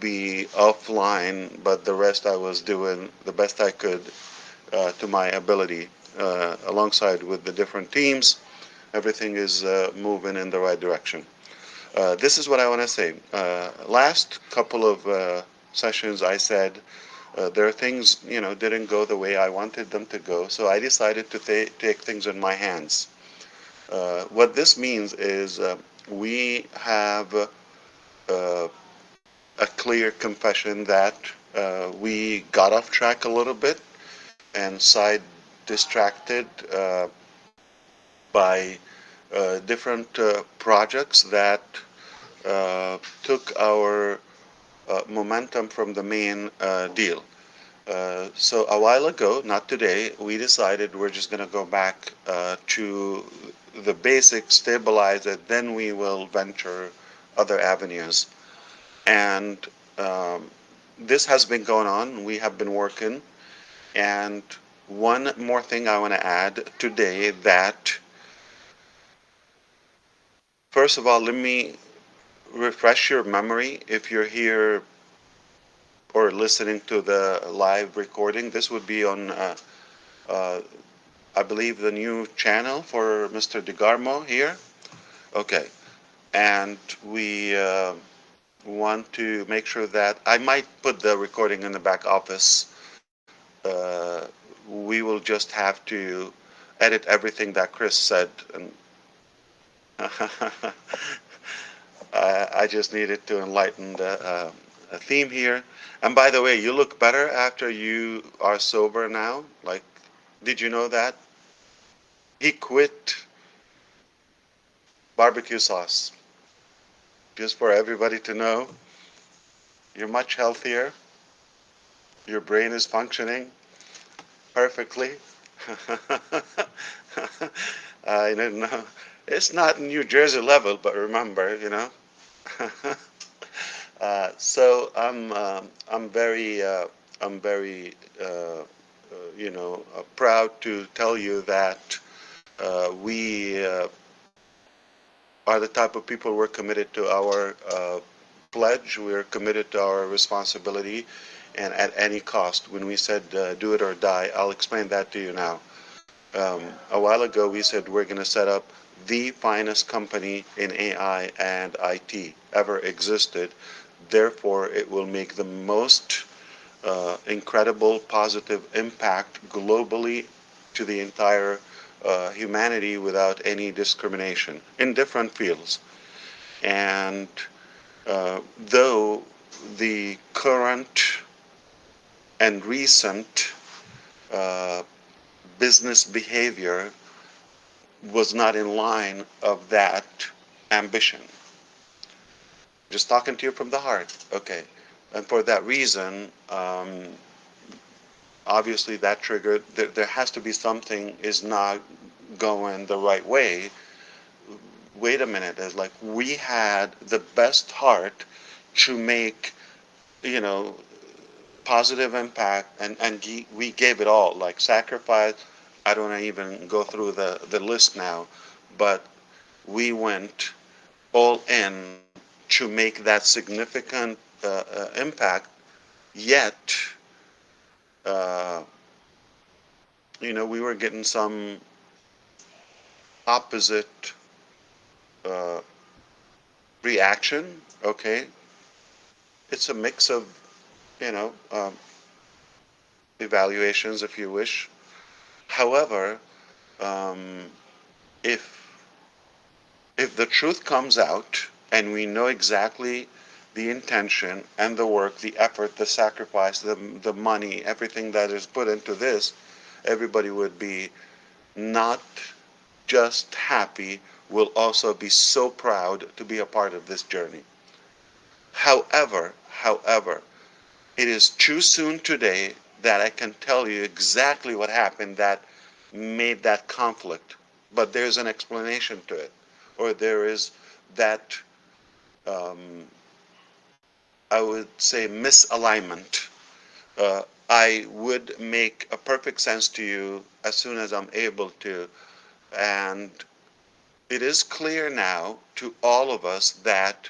be offline, but the rest I was doing the best I could to my ability, alongside with the different teams. Everything is moving in the right direction. This is what I want to say. Last couple of sessions, I said there are things, didn't go the way I wanted them to go, so I decided to take things in my hands. What this means is we have a clear confession that we got off track a little bit and side distracted by different projects that took our momentum from the main deal. So a while ago, not today, we decided we're just going to go back to the basics, stabilize it, then we will venture other avenues. And um, this has been going on. We have been working. And one more thing I want to add today that, first of all, let me refresh your memory. If you're here or listening to the live recording, this would be on, uh, I believe, the new channel for Mr. DeGarmo here. Okay. And we want to make sure that I might put the recording in the back office. Uh, we will just have to edit everything that Chris said. And I just needed to enlighten the theme here. And by the way, you look better after you are sober now. Like, did you know that? He quit barbecue sauce. Just for everybody to know, you're much healthier. Your brain is functioning perfectly. I don't know. It's not New Jersey level, but remember, so I'm very proud to tell you that we are the type of people. We're committed to our pledge. We're committed to our responsibility, and at any cost. When we said do it or die, I'll explain that to you now. A while ago, we said we're going to set up the finest company in AI and IT ever existed. Therefore, it will make the most incredible positive impact globally to the entire humanity without any discrimination in different fields. And though the current and recent uh, business behavior was not in line of that ambition. Just talking to you from the heart. Okay. And for that reason, obviously that triggered, there has to be something is not going the right way. Wait a minute. It's like we had the best heart to make, you know, positive impact, and we gave it all, like sacrifice. I don't even go through the list now, but we went all in to make that significant impact. Yet, uh, we were getting some opposite uh, reaction. Okay, it's a mix of you know um, evaluations, if you wish. However, um, if if the truth comes out and we know exactly the intention and the work, the effort, the sacrifice, the money, everything that is put into this, everybody would be not just happy, will also be so proud to be a part of this journey. However, it is too soon today that I can tell you exactly what happened, that made that conflict, but there's an explanation to it, or there is that, I would say, misalignment. I would make a perfect sense to you as soon as I'm able to, and it is clear now to all of us that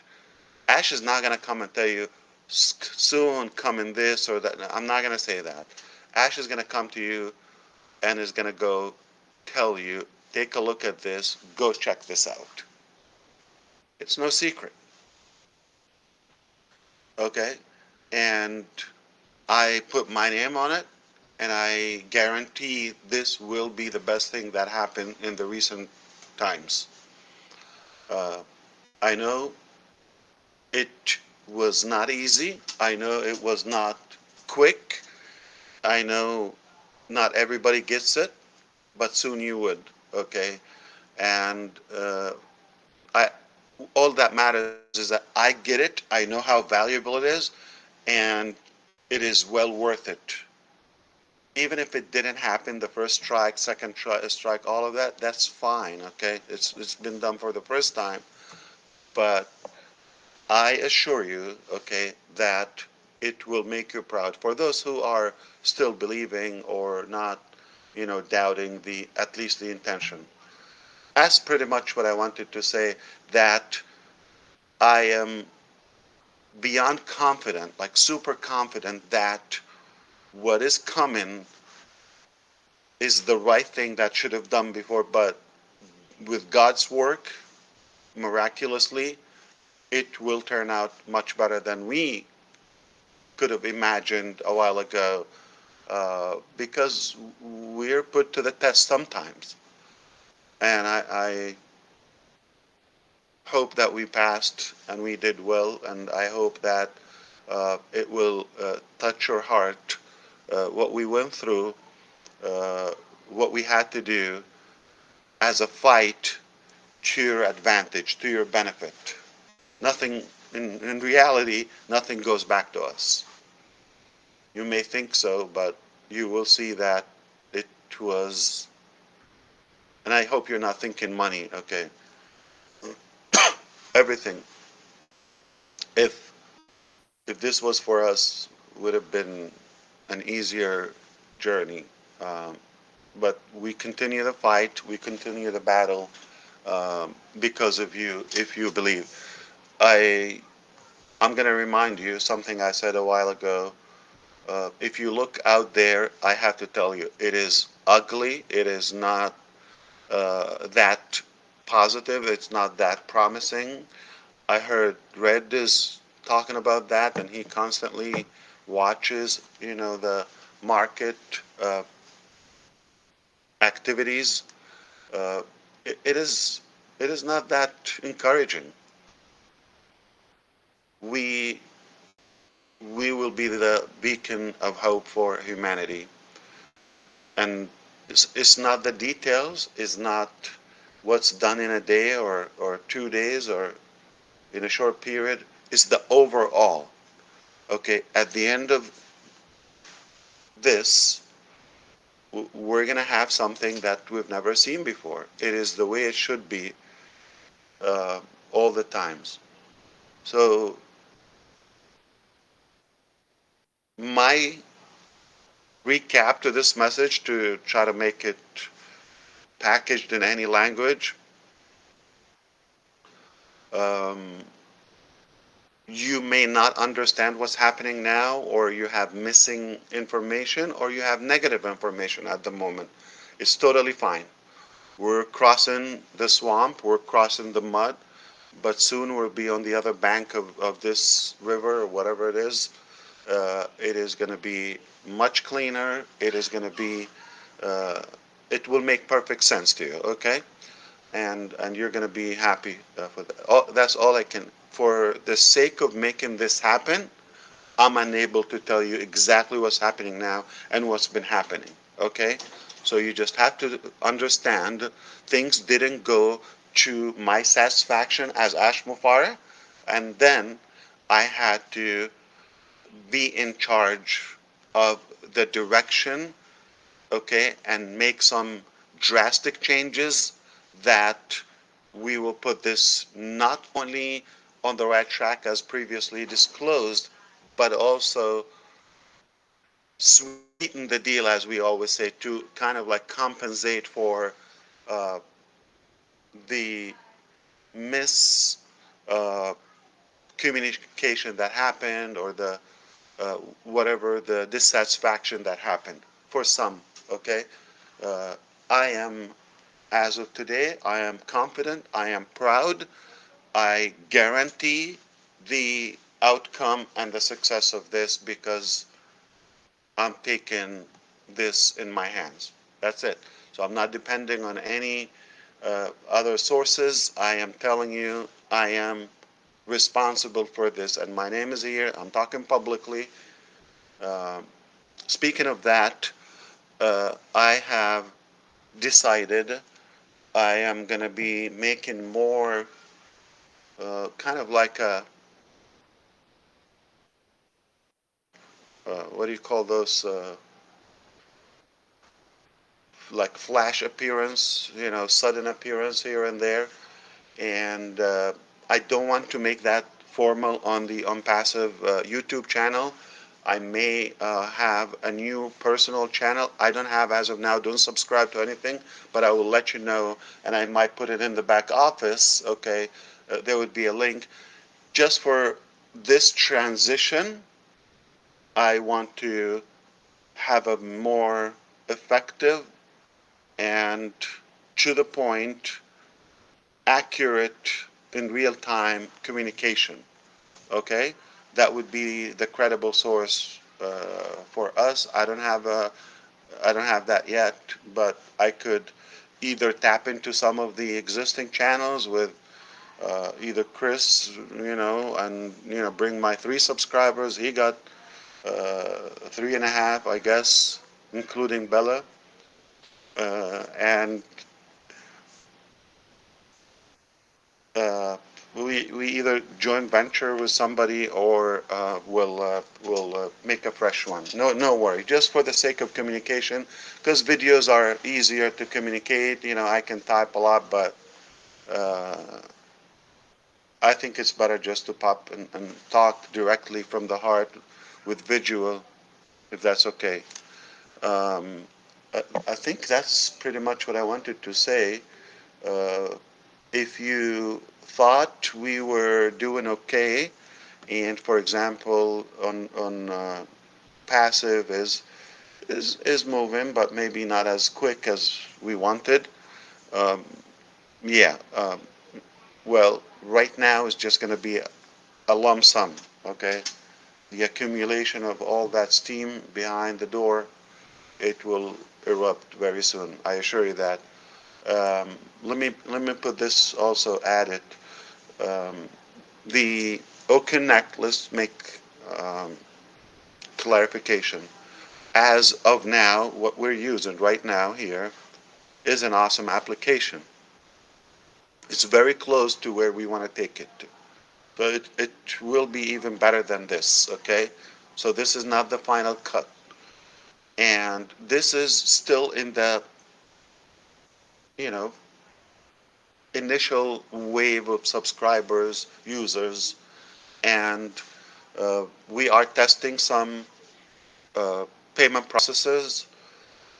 Ash is not going to come and tell you soon come in this or that. I'm not going to say that. Ash is going to come to you and is going to go tell you, take a look at this, go check this out. It's no secret. Okay? And I put my name on it, and I guarantee this will be the best thing that happened in the recent times. Uh, I know it was not easy. I know it was not quick. I know not everybody gets it, but soon you would. Okay? And I, all that matters is that I get it. I know how valuable it is, and it is well worth it. Even if it didn't happen, the first strike, second strike, all of that, that's fine. Okay, it's been done for the first time, but I assure you, okay, that it will make you proud. For those who are still believing or not, doubting the at least the intention. That's pretty much what I wanted to say. That I am beyond confident, like super confident, that what is coming is the right thing that should have done before, but with God's work, miraculously, it will turn out much better than we could have imagined a while ago, because we're put to the test sometimes. And I hope that we passed and we did well, and I hope that it will touch your heart, what we went through, uh, what we had to do as a fight to your advantage, to your benefit. Nothing, in reality, nothing goes back to us. You may think so, but you will see that it was, and I hope you're not thinking money, okay? Everything. If if this was for us, would have been an easier journey. Um, but we continue the fight, we continue the battle, because of you, if you believe. I I'm going to remind you something I said a while ago. If you look out there, I have to tell you, it is ugly. It is not that positive. It's not that promising. I heard Red is talking about that, and he constantly watches, the market activities. Uh, it is not that encouraging. We we will be the beacon of hope for humanity. And it's not the details, it's not what's done in a day or 2 days or in a short period, it's the overall. Okay, at the end of this, we're going to have something that we've never seen before. It is the way it should be, uh, all the times. So, my recap to this message, to try to make it packaged in any language, um, you may not understand what's happening now, or you have missing information, or you have negative information at the moment. It's totally fine. We're crossing the swamp, we're crossing the mud, but soon we'll be on the other bank of this river or whatever it is. It is going to be much cleaner. It is going to be, uh, it will make perfect sense to you, okay? And you're going to be happy for that. That's all I can. For the sake of making this happen, I'm unable to tell you exactly what's happening now and what's been happening. Okay? So you just have to understand things didn't go to my satisfaction as Ash Mufareh, and then I had to be in charge of the direction okay, and make some drastic changes, that we will put this not only on the right track as previously disclosed, but also sweeten the deal, as we always say, to kind of like compensate for uh, the mis uh, communication that happened, or the uh, whatever the dissatisfaction that happened for some. Okay, uh, I am, as of today, I am confident, I am proud, I guarantee the outcome and the success of this, because I'm taking this in my hands. That's it. So I'm not depending on any other sources. I am telling you, I am responsible for this, and my name is here. I'm talking publicly. Uh, Speaking of that, I have decided I am going to be making more kind of like a what do you call those, like flash appearance, sudden appearance here and there. And I don't want to make that formal on the Onpassive YouTube channel. I may have a new personal channel. I don't have, as of now, don't subscribe to anything, but I will let you know, and I might put it in the back office. Okay, there would be a link just for this transition. I want to have a more effective and to the point, accurate, in real time communication. Okay, that would be the credible source for us. I don't have that yet, but I could either tap into some of the existing channels with either Chris, and bring my 3 subscribers. He got 3.5, I guess, including Bella, and uh, we either joint venture with somebody, or we'll make a fresh one. No worry. Just for the sake of communication, because videos are easier to communicate. I can type a lot, but uh, I think it's better just to pop and talk directly from the heart with visual, if that's okay. Um, I think that's pretty much what I wanted to say. Uh, if you thought we were doing okay, and for example, on passive is moving, but maybe not as quick as we wanted. Um, yeah. Well, right now is just going to be a lump sum. Okay. The accumulation of all that steam behind the door, it will erupt very soon. I assure you that. Let me put this also added. Um, the OConnect, let's make um, clarification. As of now, what we're using right now here is an awesome application. It's very close to where we want to take it to. But it will be even better than this, okay? So this is not the final cut. And this is still in the, you know, initial wave of subscribers, users, and we are testing some uh, payment processes.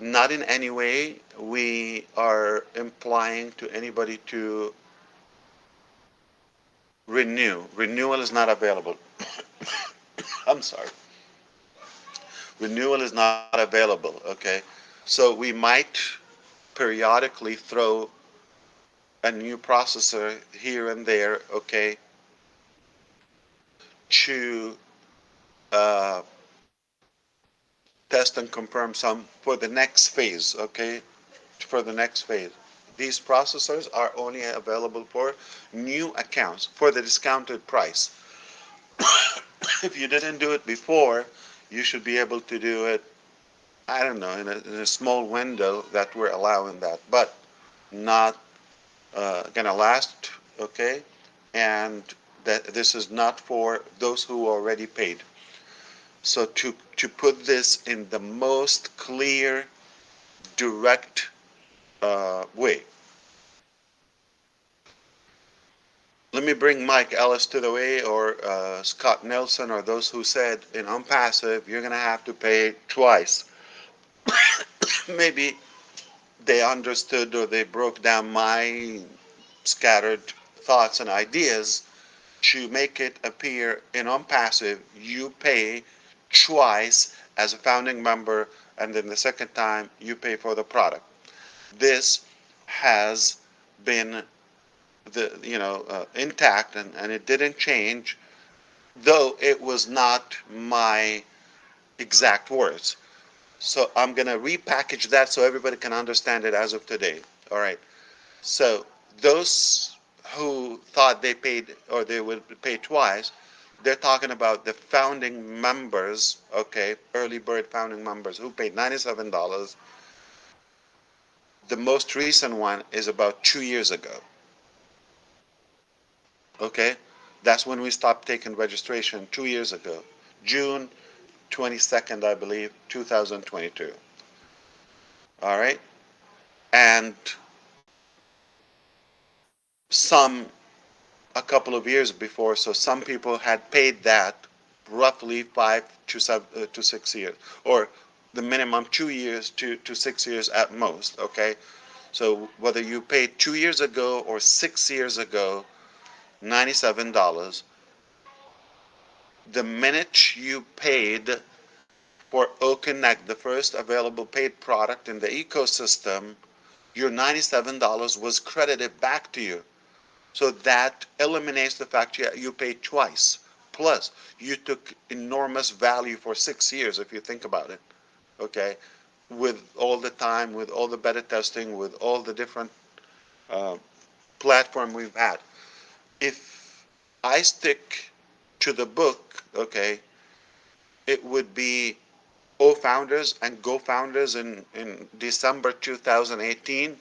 Not in any way we are implying to anybody to renew. Renewal is not available. I'm sorry. Renewal is not available, okay? So we might periodically throw a new processor here and there, okay, to uh, test and confirm some for the next phase, okay? For the next phase. These processors are only available for new accounts for the discounted price. If you didn't do it before, you should be able to do it, I don't know, in a small window that we're allowing that, but not gonna last, okay? And that this is not for those who already paid. So to put this in the most clear direct way. Let me bring Mike Ellis to the way, or Scott Nelson, or those who said in Onpassive, you're going to have to pay twice. Maybe they understood or they broke down my scattered thoughts and ideas to make it appear in Onpassive, you pay twice as a founding member, and then the second time you pay for the product. This has been intact, and it didn't change, though it was not my exact words. So I'm going to repackage that so everybody can understand it as of today. All right. So those who thought they paid or they would pay twice, they're talking about the founding members, okay, early bird founding members who paid $97. The most recent one is about 2 years ago. Okay, that's when we stopped taking registration 2 years ago, June 22nd, I believe, 2022. All right, and some a couple of years before, so some people had paid that roughly 5 to 6 years, or the minimum 2 years to 6 years at most. Okay, so whether you paid 2 years ago or 6 years ago, $97. The minute you paid for OConnect, the first available paid product in the ecosystem, your $97 was credited back to you. So that eliminates the fact you paid twice. Plus, you took enormous value for 6 years, if you think about it. Okay, with all the time, with all the beta testing, with all the different uh, platform we've had. If I stick to the book, okay, it would be O Founders and Go Founders in December 2018.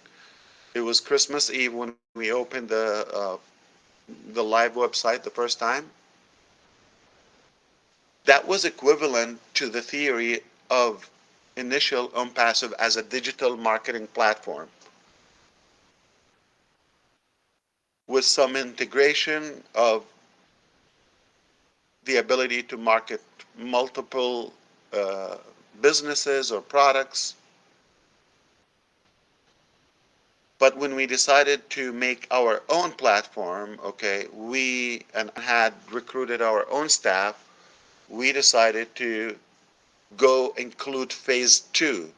It was Christmas Eve when we opened the live website the first time. That was equivalent to the theory of initial Onpassive as a digital marketing platform with some integration of the ability to market multiple uh, businesses or products. But when we decided to make our own platform, okay, we and had recruited our own staff, we decided to go include phase two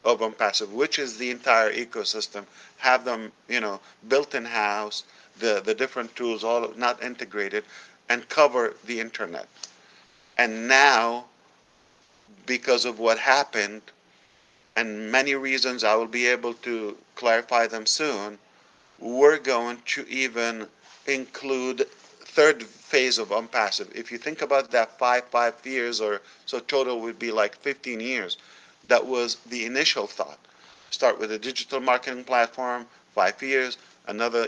of Onpassive, which is the entire ecosystem, have them, built in house, the different tools, all not integrated, and cover the internet. And now, because of what happened, and many reasons I will be able to clarify them soon, we're going to even include third phase of Onpassive. If you think about that 5 years, or so total would be like 15 years. That was the initial thought. Start with a digital marketing platform, 5 years, another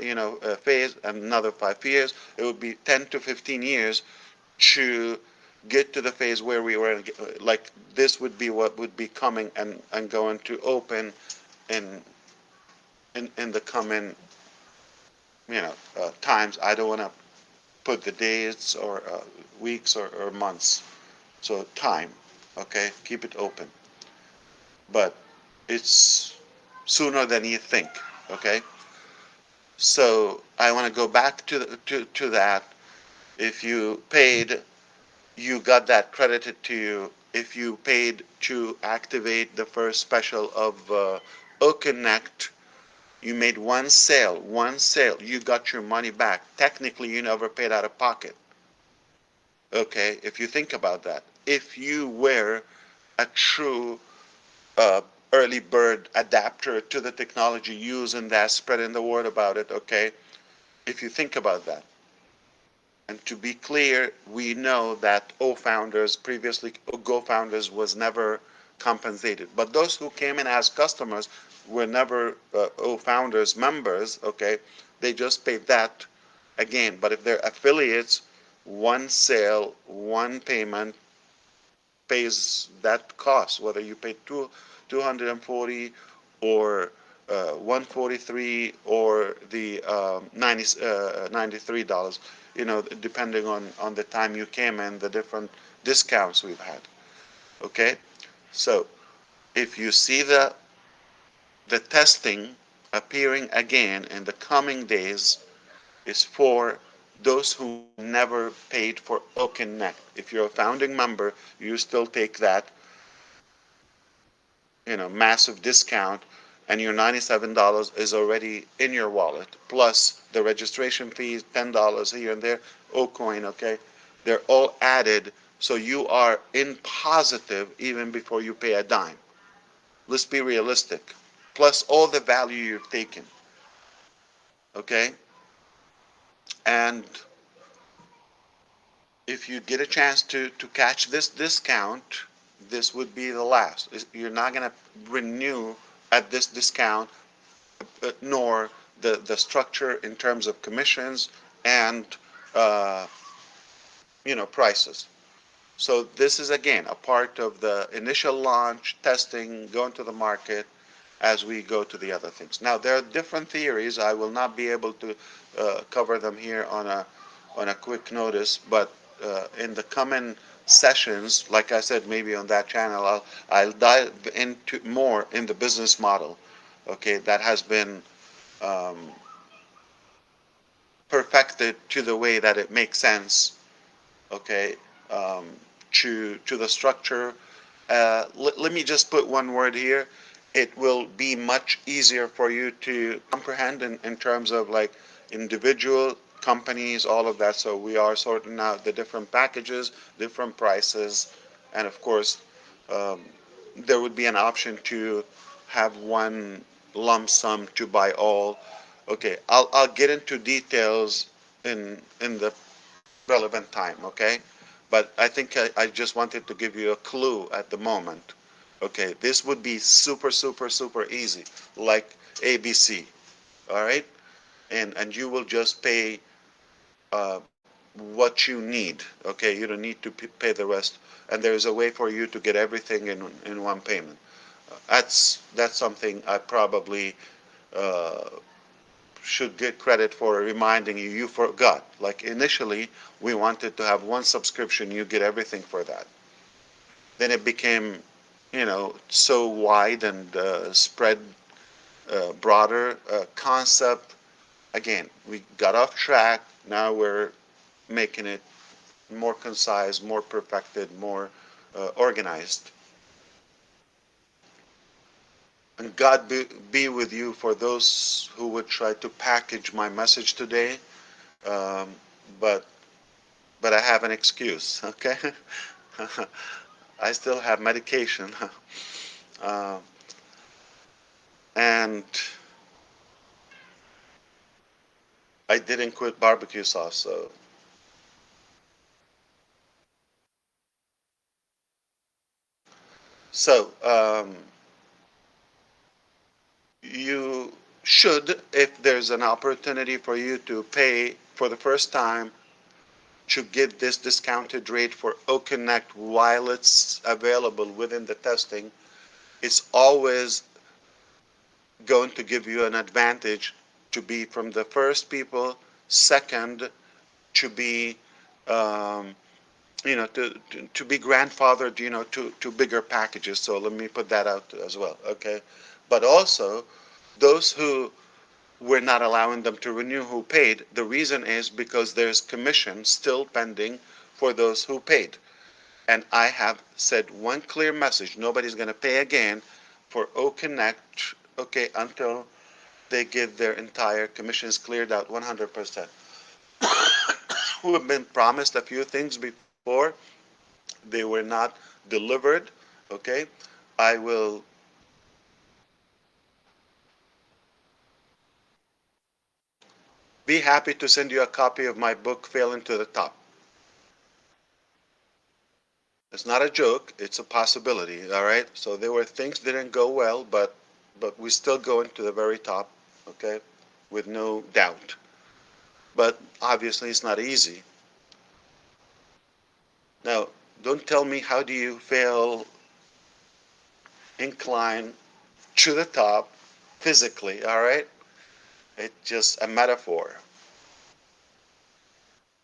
phase, another 5 years. It would be 10 to 15 years to get to the phase where we were like this would be what would be coming and going to open in in the coming times. I don't want to put the days or weeks or months. So time, okay, keep it open. But it's sooner than you think, okay. So I want to go back to that. If you paid, you got that credited to you. If you paid to activate the first special of OConnect, you made one sale, you got your money back. Technically, you never paid out of pocket. Okay, if you think about that. If you were a true uh, early bird adapter to the technology, using that, spreading the word about it, okay, if you think about that. And to be clear, we know that O Founders, previously Go Founders, was never compensated. But those who came in as customers were never O Founders members, okay? They just paid that again. But if they're affiliates, one sale, one payment pays that cost, whether you pay 240 or 143 or the $93, depending on the time you came and the different discounts we've had. Okay, so if you see the testing appearing again in the coming days, is for those who never paid for OpenNet. If you're a founding member, you still take that, massive discount, and your $97 is already in your wallet, plus the registration fees, $10 here and there, OCoin, okay? They're all added, so you are in positive even before you pay a dime. Let's be realistic. Plus all the value you've taken, okay? And if you get a chance to catch this discount, this would be the last. You're not going to renew at this discount, nor the structure in terms of commissions and uh, prices. So this is again a part of the initial launch, testing, going to the market as we go to the other things. Now there are different theories. I will not be able to cover them here on a quick notice, but in the coming sessions, like I said, maybe on that channel, I'll dive into more in the business model. Okay, that has been um, perfected to the way that it makes sense. Okay, um, to the structure. Let me just put one word here. It will be much easier for you to comprehend in terms of like individual companies, all of that. So we are sorting out the different packages, different prices, and of course, um, there would be an option to have one lump sum to buy all. Okay, I'll get into details in the relevant time, okay? But I think I just wanted to give you a clue at the moment. Okay, this would be super, super, super easy, like ABC, all right? And you will just pay uh, what you need, okay? You don't need to pay the rest. And there's a way for you to get everything in one payment. That's something I probably uh, should get credit for reminding you. You forgot. Like initially, we wanted to have one subscription, you get everything for that. Then it became, so wide and spread broader concept. Again, we got off track. Now we're making it more concise, more perfected, more organized. And God be with you for those who would try to package my message today. Um, but but I have an excuse, okay? I still have medication. uh, and I didn't quit barbecue sauce, so you should, if there's an opportunity for you to pay for the first time to get this discounted rate for OConnect while it's available within the testing, it's always going to give you an advantage to be from the first people, second, to be um, to be grandfathered, to bigger packages. So let me put that out as well, okay? But also, those who we're not allowing them to renew who paid, the reason is because there's commission still pending for those who paid. And I have said one clear message: nobody's going to pay again for OConnect, okay, until they get their entire commissions cleared out 100%. Who have been promised a few things before, they were not delivered, okay? I will be happy to send you a copy of my book, Failing to the Top. It's not a joke, it's a possibility, all right? So there were things didn't go well, but we still going to the very top, okay? With no doubt. But obviously it's not easy. Now, don't tell me how do you feel inclined to the top physically, all right? It's just a metaphor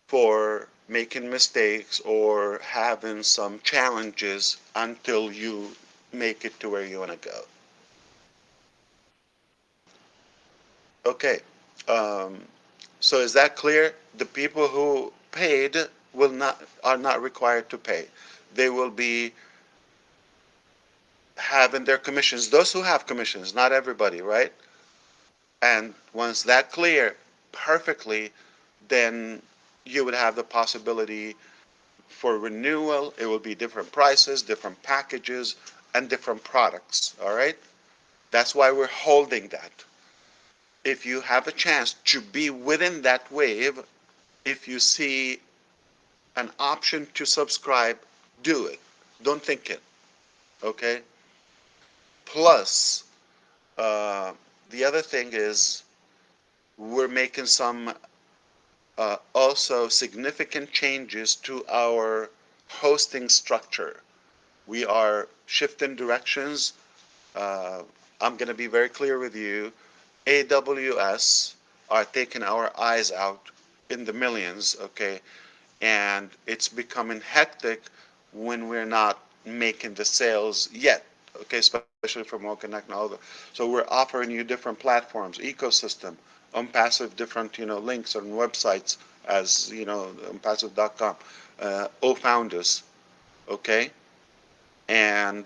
for making mistakes or having some challenges until you make it to where you want to go. Okay, um, so is that clear? The people who paid are not required to pay. They will be having their commissions. Those who have commissions, not everybody, right? And once that clear perfectly, then you would have the possibility for renewal. It will be different prices, different packages, and different products. All right. That's why we're holding that. If you have a chance to be within that wave, if you see an option to subscribe, do it. Don't think it. Okay. Plus, uh, the other thing is we're making some also significant changes to our hosting structure. We are shifting directions. Uh, I'm going to be very clear with you. AWS are taking our eyes out in the millions, okay? And it's becoming hectic when we're not making the sales yet, okay? Especially for Connect and all that. So we're offering you different platforms, ecosystem, Onpassive, different, links on websites as, onpassive.com, O-Founders, okay? And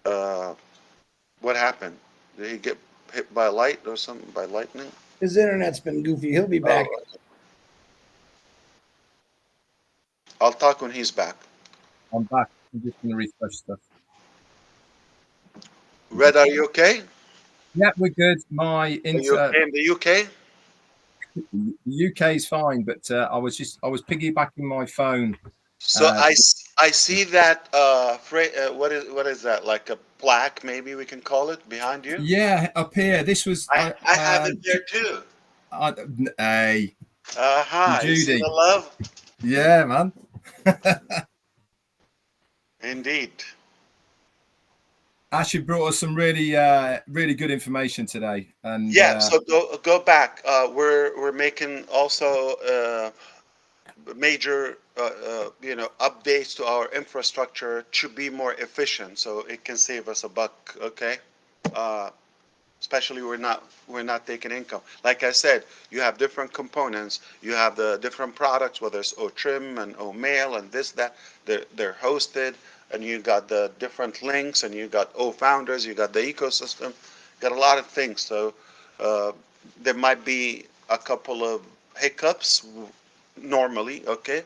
uh, what happened? Did he get hit by light or something, by lightning? His internet's been goofy. He'll be back. Oh, I'll talk when he's back. I'm back. I'm just going to refresh stuff. Red, are you okay? Yeah, we're good. My Are you okay in the UK? The UK is fine, but I was piggybacking my phone. So I see that what is that, like a plaque, maybe we can call it, behind you? Yeah, up here. This was I have it there too. Hey, Aha, you see Judy. the love? Yeah, man. Indeed. Actually brought us some really really good information today. And Yeah, so go back. We're making also major updates to our infrastructure to be more efficient, so it can save us a buck. Okay. Uh, Especially we're not taking income. Like I said, you have different components. You have the different products, whether it's O trim and O mail and this that. They're hosted, and you got the different links, and you got O founders. You got the ecosystem. Got a lot of things. So uh, there might be a couple of hiccups normally, okay,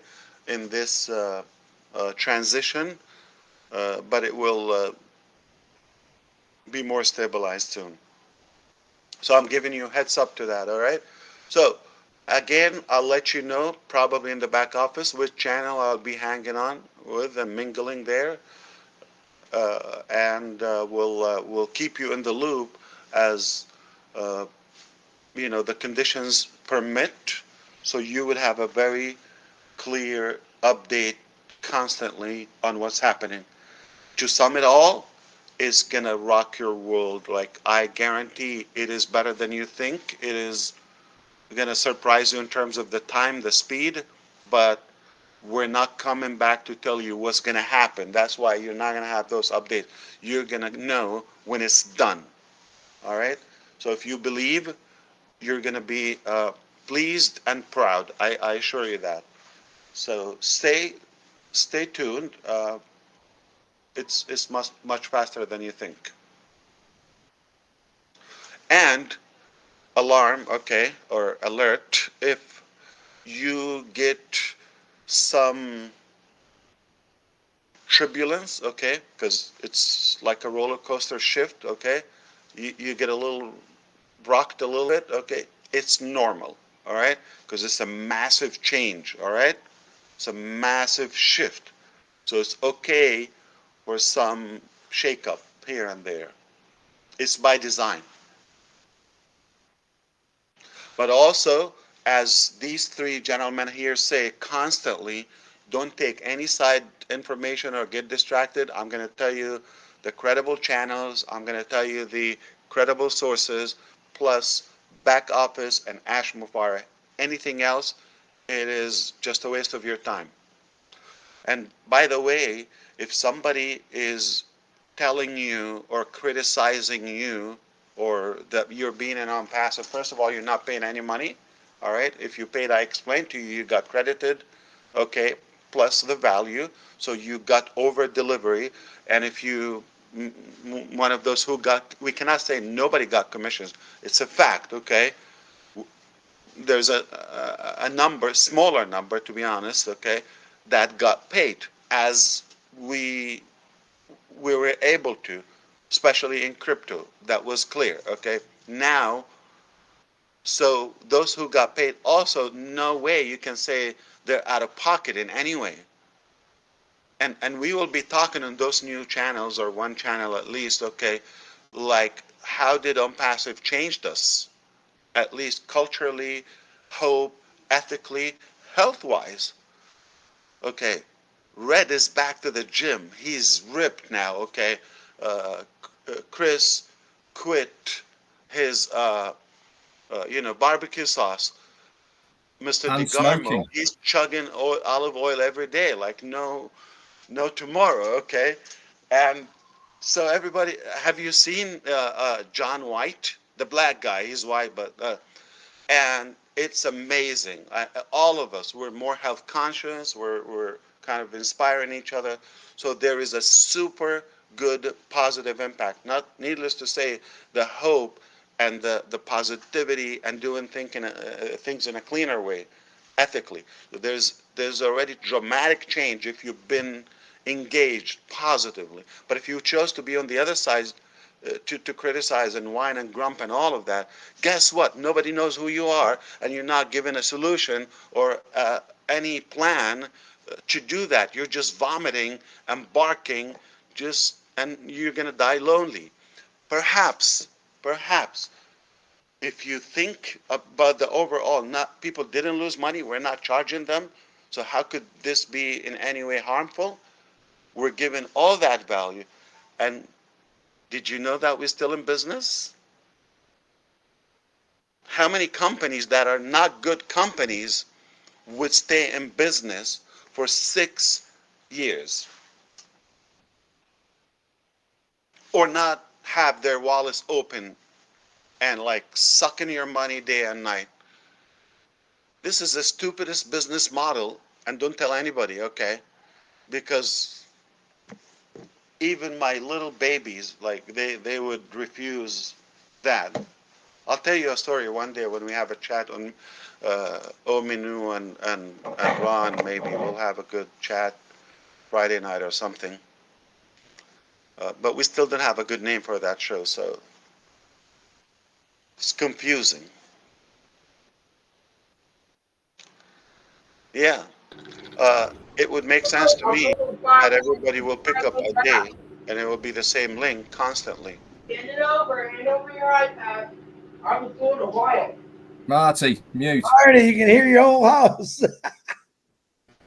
in this transition, but it will be more stabilized soon. So I'm giving you a heads up to that, all right? So again, I'll let you know probably in the back office which channel I'll be hanging on with and mingling there, and we'll keep you in the loop as uh, the conditions permit, so you would have a very clear update constantly on what's happening. To sum it all, it's gonna rock your world. Like, I guarantee it is better than you think. It is gonna surprise you in terms of the time, the speed, but we're not coming back to tell you what's gonna happen. That's why you're not gonna have those updates. You're gonna know when it's done. All right. So if you believe, you're gonna be pleased and proud. I assure you that. So stay tuned. It's much faster than you think. And alarm, okay, or alert, if you get some turbulence, okay, because it's like a roller coaster shift, okay, you get a little rocked a little bit, okay, it's normal, all right, because it's a massive change, all right, it's a massive shift, so it's okay for some shake-up here and there. It's by design. But also, as these three gentlemen here say constantly, don't take any side information or get distracted. I'm going to tell you the credible channels. I'm going to tell you the credible sources plus back office and Ash Mufareh. Anything else, it is just a waste of your time. And by the way, if somebody is telling you or criticizing you or that you're being an Onpassive, first of all, you're not paying any money. All right. If you paid, I explained to you, you got credited. Okay. Plus the value. So you got over delivery. And if you, one of those who got, we cannot say nobody got commissions. It's a fact. Okay. There's a number, smaller number, to be honest. Okay. That got paid as we we were able to, especially in crypto. That was clear. Okay. Now, so those who got paid also, no way you can say they're out of pocket in any way. And we will be talking on those new channels, or one channel at least. Okay, like how did Onpassive changed us, at least culturally, hope, ethically, health wise. Okay, Red is back to the gym. He's ripped now. Okay, uh, Chris quit his barbecue sauce. Mr. And DeGarmo, smoking. he's chugging olive oil every day like no tomorrow. Okay, and so everybody, have you seen John White, the black guy? He's white, but and it's amazing. All of us, we're more health conscious. We're kind of inspiring each other. So there is a super good positive impact. Not needless to say, the hope and the positivity and doing things in a cleaner way, ethically. There's already dramatic change if you've been engaged positively. But if you chose to be on the other side, to criticize and whine and grump and all of that, guess what? Nobody knows who you are, and you're not given a solution or any plan to do that. You're just vomiting and barking, and you're gonna die lonely. Perhaps, perhaps, if you think about the overall, not people didn't lose money. We're not charging them. So how could this be in any way harmful? We're given all that value, and did you know that we're still in business? How many companies that are not good companies would stay in business for 6 years or not have their wallets open and like sucking your money day and night? This is the stupidest business model, and don't tell anybody, okay? Because even my little babies, like they would refuse that. I'll tell you a story one day when we have a chat on Ominu and Ron. Maybe we'll have a good chat Friday night or something. But we still don't have a good name for that show, so it's confusing. Yeah, it would make sense to me that everybody will pick up a day and it will be the same link constantly. Hand over your iPad. I was doing a while. Marty, mute. Marty, you can hear your whole house.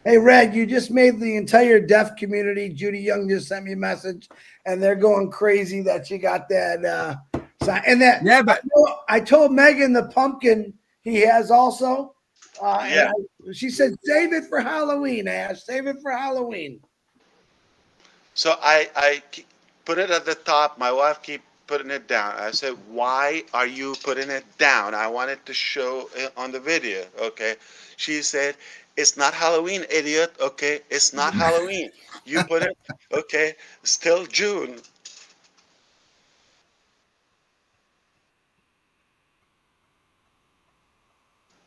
Hey, Red, you just made the entire deaf community. Judy Young just sent me a message, and they're going crazy that you got that sign. And that, Yeah, but I told Megan the pumpkin he has also. Yeah. She said, save it for Halloween, Ash. Save it for Halloween. So I put it at the top. My wife keep putting it down. I said, "Why are you putting it down? I wanted to show it on the video." Okay. She said, "It's not Halloween, idiot." Okay. It's not Halloween. You put it. Okay. Still June.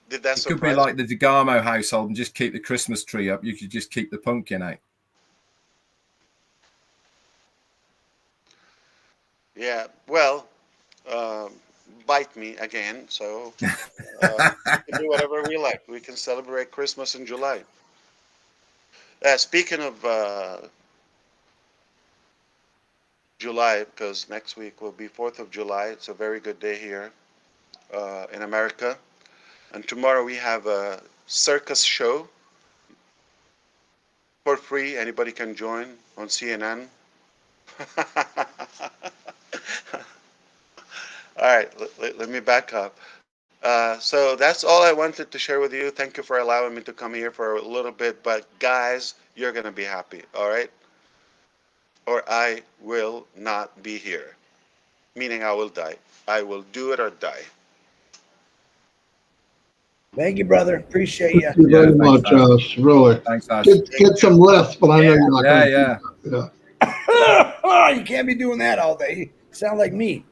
Did that it could be surprise like the DeGarmo household and just keep the Christmas tree up. You could just keep the pumpkin out. you? Yeah. Well, um, bite me again. So we can do whatever we like. We can celebrate Christmas in July. Speaking of July, because next week will be 4th of July. It's a very good day here in America. And tomorrow we have a circus show for free. Anybody can join on CNN. All right, let me back up. So that's all I wanted to share with you. Thank you for allowing me to come here for a little bit. But guys, you're going to be happy, all right? Or I will not be here, meaning I will die. I will do it or die. Thank you, brother. Appreciate you. Thank you Yeah, very thanks, much, Ash. Ash. Really. Thanks, Ash. Get some rest, but I know you're not Yeah, going to yeah. do that. Yeah. You can't be doing that all day. You sound like me.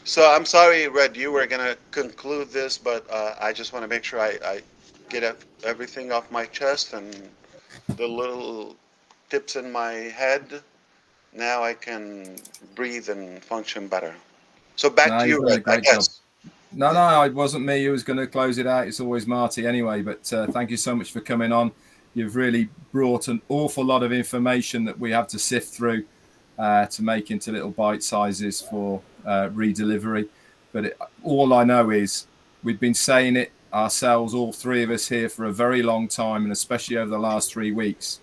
So I'm sorry, Red, you were going to conclude this, but I just want to make sure I get everything off my chest and the little tips in my head. Now I can breathe and function better. So back No, to you've you, done a Red, I great job. guess. No, it wasn't me who was going to close it out. It's always Marty anyway. But thank you so much for coming on. You've really brought an awful lot of information that we have to sift through to make into little bite sizes for redelivery. But all I know is we've been saying it ourselves, all three of us here, for a very long time, and especially over the last 3 weeks.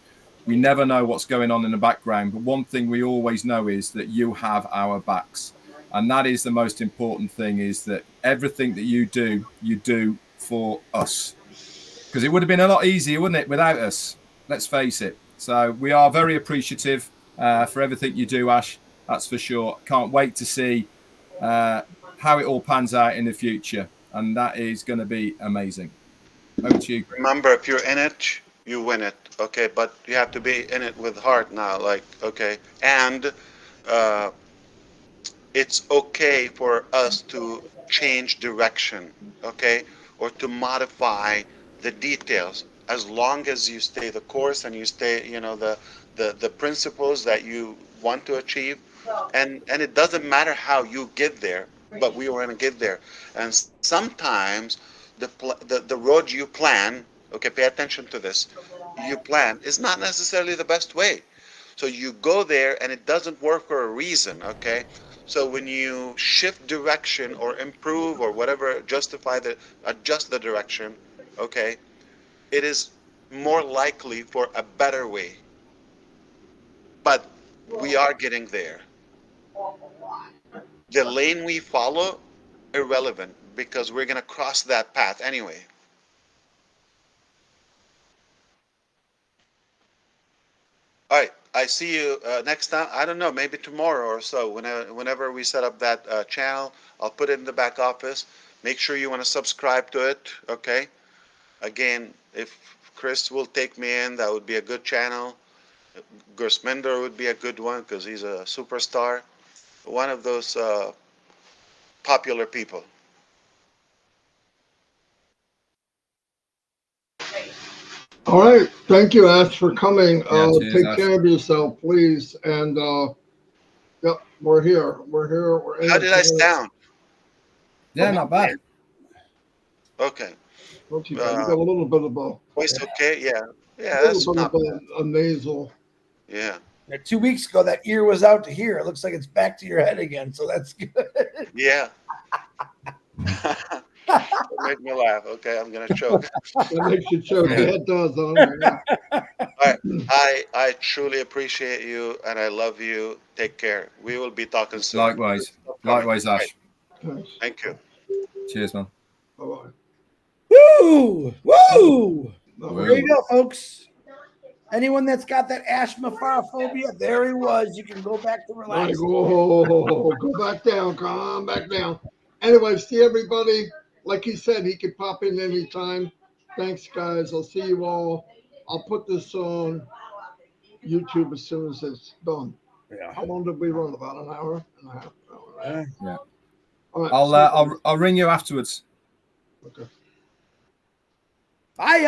We never know what's going on in the background. But one thing we always know is that you have our backs. And that is the most important thing, is that everything that you do for us. Because it would have been a lot easier, wouldn't it, without us? Let's face it. So we are very appreciative for everything you do, Ash. That's for sure. Can't wait to see how it all pans out in the future. And that is going to be amazing. Over to you, Chris. Remember, if you're in it, you win it. Okay, but you have to be in it with heart now. Like, okay, and uh, it's okay for us to change direction. Okay, or to modify the details as long as you stay the course and you stay, the principles that you want to achieve, and it doesn't matter how you get there, but we want to get there. And sometimes the road you plan, okay, pay attention to this, you plan is not necessarily the best way. So you go there and it doesn't work for a reason, okay? So when you shift direction or improve or whatever, adjust the direction, okay, it is more likely for a better way. But we are getting there. The lane we follow, irrelevant, because we're gonna cross that path anyway. All right, I see you next time. I don't know, maybe tomorrow or so. Whenever we set up that channel, I'll put it in the back office. Make sure you want to subscribe to it. Okay. Again, if Chris will take me in, that would be a good channel. Gersminder would be a good one because he's a superstar. One of those popular people. All right. Thank you, Ash, for coming. Yeah, cheers, Take Ash. care of yourself, please. And yep, we're here. We're here. We're How did I entertaining. sound? Yeah, not bad. Okay. Not too bad. You got a little bit of Voice okay? Yeah. Yeah, a little that's bit not of bad. a nasal. Yeah. 2 weeks ago, that ear was out to here. It looks like it's back to your head again. So that's good. Yeah. Make me laugh. Okay, I'm gonna choke. That makes you choke. Yeah. Yeah, it does. Yeah. All right. I truly appreciate you and I love you. Take care. We will be talking soon. Likewise. Coming. Likewise, All Ash. right. Thanks. Thank you. Cheers, man. Bye-bye. Woo! Woo! Bye-bye. There you go, folks. Anyone that's got that ashmapharophobia, there he was. You can go back to All right, relax. go back down. Calm back down. Anyway, see everybody. Like he said, he could pop in anytime. Thanks, guys. I'll see you all. I'll put this on YouTube as soon as it's done. Yeah. How long did we run? About an hour and a half. Right? Yeah. All right. I'll ring you afterwards. Okay. Bye.